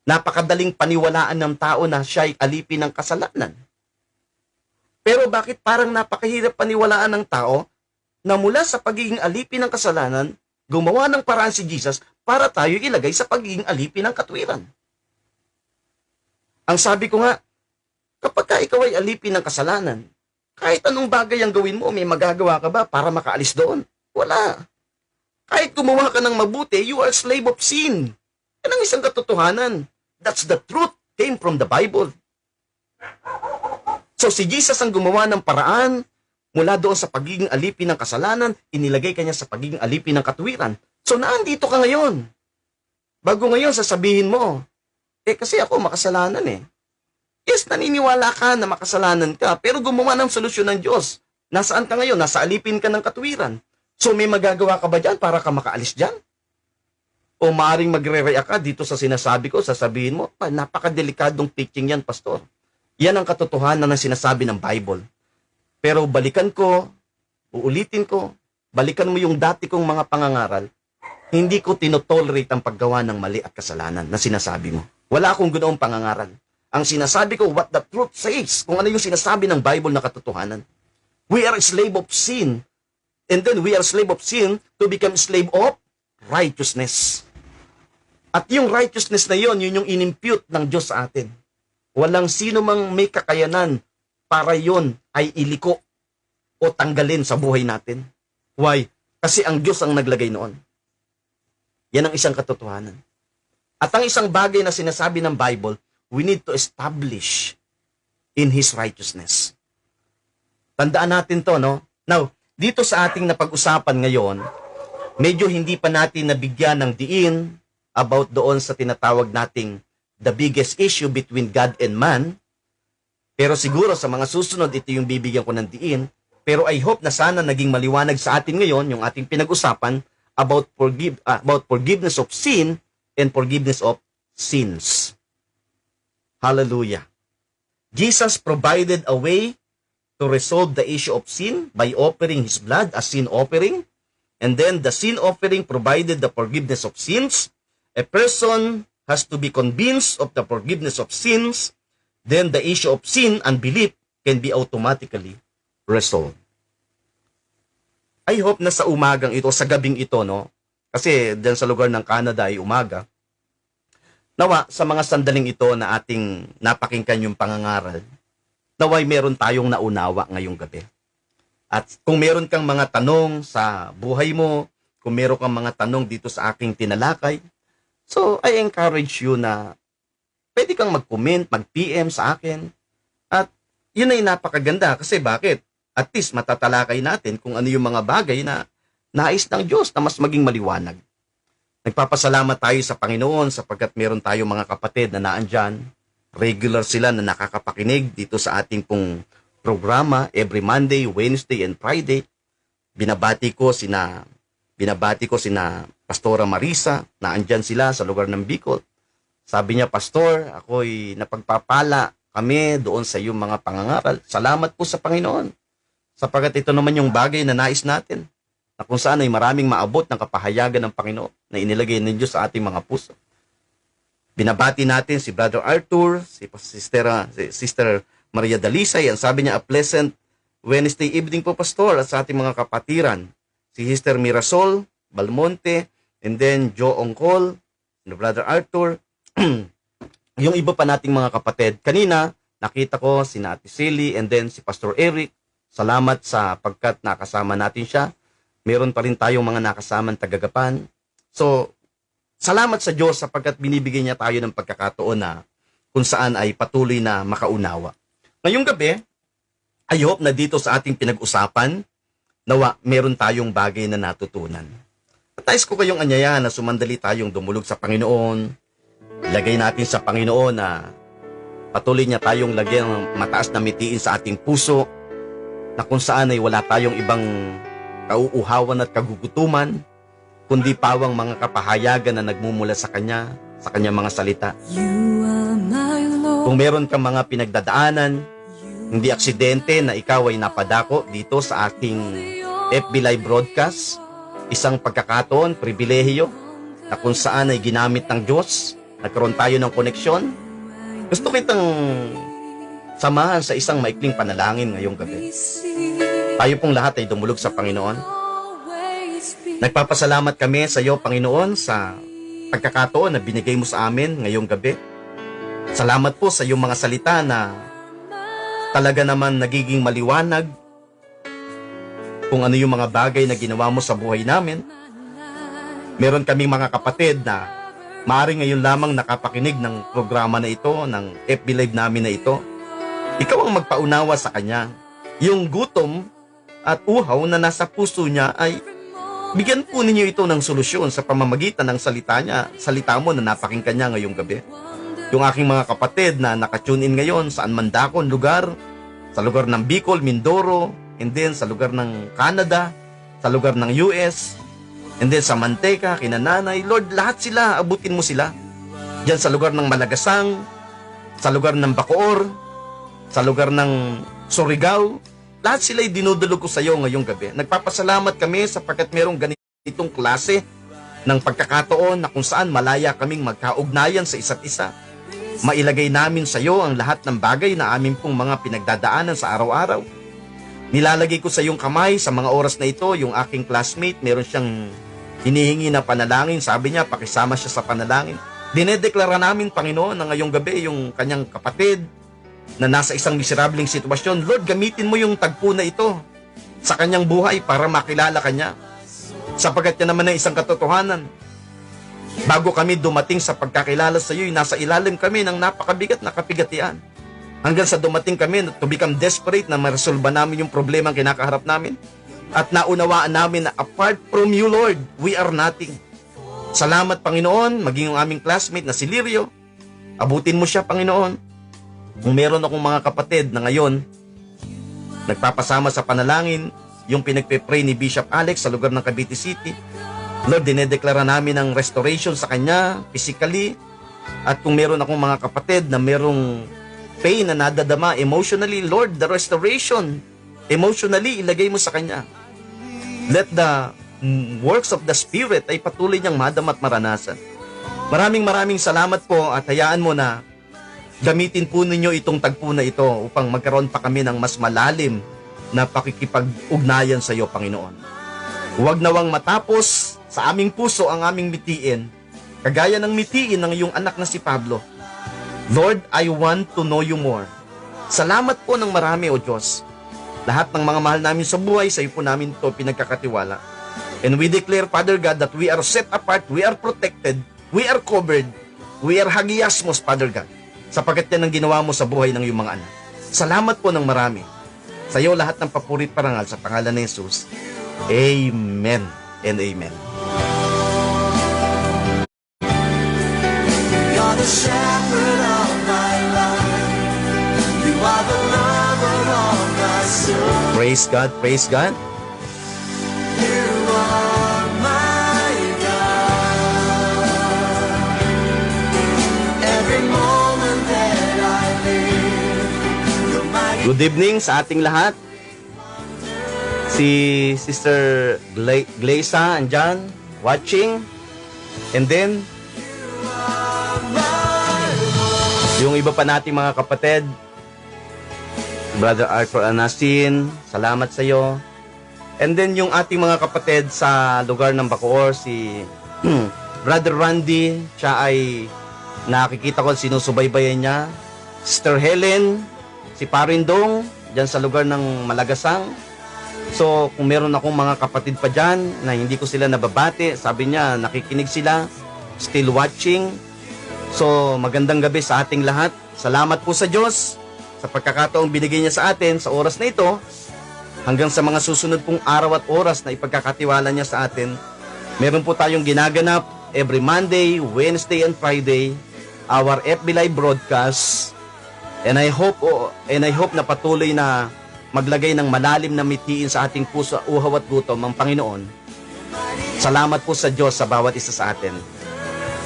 Napakadaling paniwalaan ng tao na siya'y alipin ng kasalanan. Pero bakit parang napakahirap paniwalaan ng tao na mula sa pagiging alipin ng kasalanan, gumawa ng paraan si Jesus para tayo ilagay sa pagiging alipin ng katwiran? Ang sabi ko nga, kapag ka ikaw ay alipin ng kasalanan, kahit anong bagay ang gawin mo, may magagawa ka ba para makaalis doon? Wala. Kahit gumawa ka ng mabuti, you are slave of sin. Yan ang isang katotohanan. That's the truth, came from the Bible. So si Jesus ang gumawa ng paraan mula doon sa pagiging alipin ng kasalanan, inilagay kanya sa pagiging alipin ng katwiran. So naandito ka ngayon. Bago ngayon sasabihin mo, kasi ako makasalanan eh. Yes, naniniwala ka na makasalanan ka, pero gumawa ng solusyon ng Diyos. Nasaan ka ngayon? Nasa alipin ka ng katwiran. So may magagawa ka ba dyan para ka makaalis dyan? O maaring magre-react ka dito sa sinasabi ko, sasabihin mo, napakadelikadong teaching yan, pastor. Yan ang katotohanan ng sinasabi ng Bible. Pero balikan ko, uulitin ko, balikan mo yung dati kong mga pangangaral, hindi ko tinotolerate ang paggawa ng mali at kasalanan na sinasabi mo. Wala akong ganoong pangangaral. Ang sinasabi ko, what the truth says, kung ano yung sinasabi ng Bible na katotohanan. We are a slave of sin. And then we are slave of sin to become slave of righteousness. At yung righteousness na yon, yun yung inimpute ng Diyos sa atin. Walang sino mang may kakayanan para yon ay iliko o tanggalin sa buhay natin. Why? Kasi ang Diyos ang naglagay noon. Yan ang isang katotohanan. At ang isang bagay na sinasabi ng Bible, we need to establish in His righteousness. Tandaan natin to, no? Now, dito sa ating napag-usapan ngayon, medyo hindi pa natin nabigyan ng diin about doon sa tinatawag nating the biggest issue between God and man. Pero siguro sa mga susunod, ito yung bibigyan ko ng diin. Pero I hope na sana naging maliwanag sa atin ngayon yung ating pinag-usapan about forgiveness of sin and forgiveness of sins. Hallelujah. Jesus provided a way to resolve the issue of sin by offering His blood as sin offering. And then the sin offering provided the forgiveness of sins. A person has to be convinced of the forgiveness of sins. Then the issue of sin and belief can be automatically resolved. I hope na sa umagang ito, sa gabing ito, no? Kasi dyan sa lugar ng Canada ay umaga. Nawa, sa mga sandaling ito na ating napakinggan yung pangangaral, naway meron tayong naunawa ngayong gabi. At kung meron kang mga tanong sa buhay mo, kung meron kang mga tanong dito sa aking tinalakay, so I encourage you na pwede kang mag-comment, mag-PM sa akin. At yun ay napakaganda kasi bakit? At least matatalakay natin kung ano yung mga bagay na nais ng Diyos na mas maging maliwanag. Nagpapasalamat tayo sa Panginoon sapagkat meron tayong mga kapatid na naandyan. Regular sila na nakakapakinig dito sa ating pong programa every Monday, Wednesday, and Friday. Binabati ko sina Pastora Marisa, naandyan sila sa lugar ng Bicol. Sabi niya, Pastor, ako'y napagpapala kami doon sa iyong mga pangangaral. Salamat po sa Panginoon. Sapagkat ito naman yung bagay na nais natin, na kung saan ay maraming maabot ng kapahayagan ng Panginoon na inilagay ng Diyos sa ating mga puso. Binabati natin si Brother Arthur, si Sister Maria Dalisay. Ang sabi niya, a pleasant Wednesday evening po, Pastor, at sa ating mga kapatiran. Si Sister Mirasol Balmonte, and then Joe Ongkol, Brother Arthur. Yung iba pa nating mga kapatid. Kanina, nakita ko si Ate Silly and then si Pastor Eric. Salamat sa pagkat nakasama natin siya. Meron pa rin tayong mga nakasamang tagagapan. So, salamat sa Diyos sapagkat binibigay niya tayo ng pagkakataon na kung saan ay patuloy na makaunawa. Ngayong gabi, I hope na dito sa ating pinag-usapan, nawa meron tayong bagay na natutunan. At nais ko kayong anyayahan na sumandali tayong dumulog sa Panginoon. Ilagay natin sa Panginoon na patuloy niya tayong lagyan ng mataas na mitiin sa ating puso, na kung saan ay wala tayong ibang kauuhawan at kagugutuman, kundi pawang mga kapahayagan na nagmumula sa Kanya mga salita. You are my Lord. Kung meron kang mga pinagdadaanan, hindi aksidente na ikaw ay napadako dito sa ating FB Live broadcast, isang pagkakataon, pribilehiyo, na kung saan ay ginamit ng Diyos, nagkaroon tayo ng koneksyon. Gusto kitang samahan sa isang maikling panalangin ngayong gabi. Tayo pong lahat ay dumulog sa Panginoon. Nagpapasalamat kami sa iyo, Panginoon, sa pagkakataon na binigay mo sa amin ngayong gabi. Salamat po sa iyong mga salita na talaga naman nagiging maliwanag kung ano yung mga bagay na ginawa mo sa buhay namin. Meron kaming mga kapatid na maaaring ngayon lamang nakapakinig ng programa na ito, ng FB Live namin na ito. Ikaw ang magpaunawa sa kanya. Yung gutom at uhaw na nasa puso niya ay bigyan po ninyo ito ng solusyon sa pamamagitan ng salita mo na napakinggan niya ngayong gabi. Yung aking mga kapatid na nakatune in ngayon sa anmandakon lugar, sa lugar ng Bicol, Mindoro, and then sa lugar ng Canada, sa lugar ng US, and then sa Manteca, Kinananay, Lord, lahat sila, abutin mo sila. Diyan sa lugar ng Malagasang, sa lugar ng Bacoor, sa lugar ng Surigao, lahat sila ay dinudulog ko sa iyo ngayong gabi. Nagpapasalamat kami sapagkat merong ganitong klase ng pagkakataon na kung saan malaya kaming magkaugnayan sa isa't isa. Mailagay namin sa iyo ang lahat ng bagay na amin pong mga pinagdadaanan sa araw-araw. Nilalagay ko sa iyong kamay sa mga oras na ito, yung aking classmate, meron siyang hinihingi na panalangin. Sabi niya, pakisama siya sa panalangin. Dinedeklara namin, Panginoon, na ngayong gabi yung kanyang kapatid na nasa isang miserableng sitwasyon. Lord, gamitin mo yung tagpo na ito sa kanyang buhay para makilala kanya. Sapagkat yan naman ay isang katotohanan. Bago kami dumating sa pagkakilala sa iyo, nasa ilalim kami ng napakabigat na kapigatian. Hanggang sa dumating kami to become desperate na maresolba namin yung problema ang kinakaharap namin. At naunawaan namin na apart from you, Lord, we are nothing. Salamat, Panginoon, maging yung aming classmate na si Lirio. Abutin mo siya, Panginoon. Kung meron akong mga kapatid na ngayon, nagpapasama sa panalangin, yung pinagpe-pray ni Bishop Alex sa lugar ng Cavite City, Lord, dinedeklara namin ang restoration sa kanya, physically, at kung meron akong mga kapatid na merong pain na nadadama emotionally, Lord, the restoration, emotionally, ilagay mo sa kanya. Let the works of the Spirit ay patuloy niyang madama at maranasan. Maraming salamat po at hayaan mo na gamitin po ninyo itong tagpo na ito upang magkaroon pa kami ng mas malalim na pakikipag-ugnayan sa iyo, Panginoon. Huwag nawang matapos sa aming puso ang aming mitiin, kagaya ng mitiin ng iyong anak na si Pablo. Lord, I want to know you more. Salamat po ng marami, O Diyos. Lahat ng mga mahal namin sa buhay, sa iyo po namin ito pinagkakatiwala. And we declare, Father God, that we are set apart, we are protected, we are covered, we are hagiasmos, Father God, sapagkat yan ang ginawa mo sa buhay ng iyong mga anak. Salamat po ng marami. Sa iyo lahat ng papurit parangal sa pangalan ni Jesus. Amen and amen. Praise God, praise God. Good evening sa ating lahat. Si Sister Glaisa andyan, watching. And then, yung iba pa nating mga kapatid, Brother Arthur Anasin, salamat sa iyo. And then yung ating mga kapatid sa lugar ng Bacoor, si Brother Randy, siya ay nakikita ko sinusubaybayan niya. Sister Helen, si Parindong, dyan sa lugar ng Malagasang. So, kung meron akong mga kapatid pa dyan na hindi ko sila nababati, sabi niya, nakikinig sila, still watching. So, magandang gabi sa ating lahat. Salamat po sa Diyos sa pagkakataong binigay niya sa atin sa oras na ito, hanggang sa mga susunod pong araw at oras na ipagkakatiwala niya sa atin. Meron po tayong ginaganap every Monday, Wednesday, and Friday, our FB Live broadcast. And I hope na patuloy na maglagay ng malalim na mitiin sa ating puso, uhaw at gutom ang Panginoon. Salamat po sa Diyos sa bawat isa sa atin.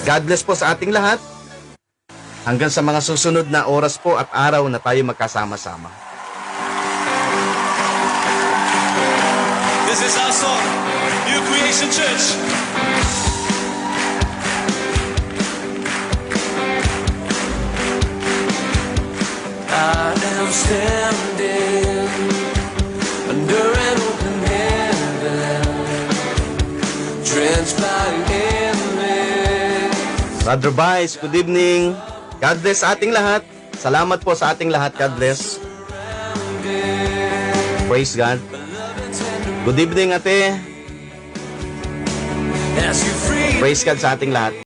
God bless po sa ating lahat. Hanggang sa mga susunod na oras po at araw na tayo magkasama-sama. This is our song, New Creation Church. I am standing under an open heaven, drenched by endless. Brother Vice, good evening. God bless sa ating lahat. Salamat po sa ating lahat. God bless. Praise God. Good evening, ate. As you free Praise God sa ating lahat.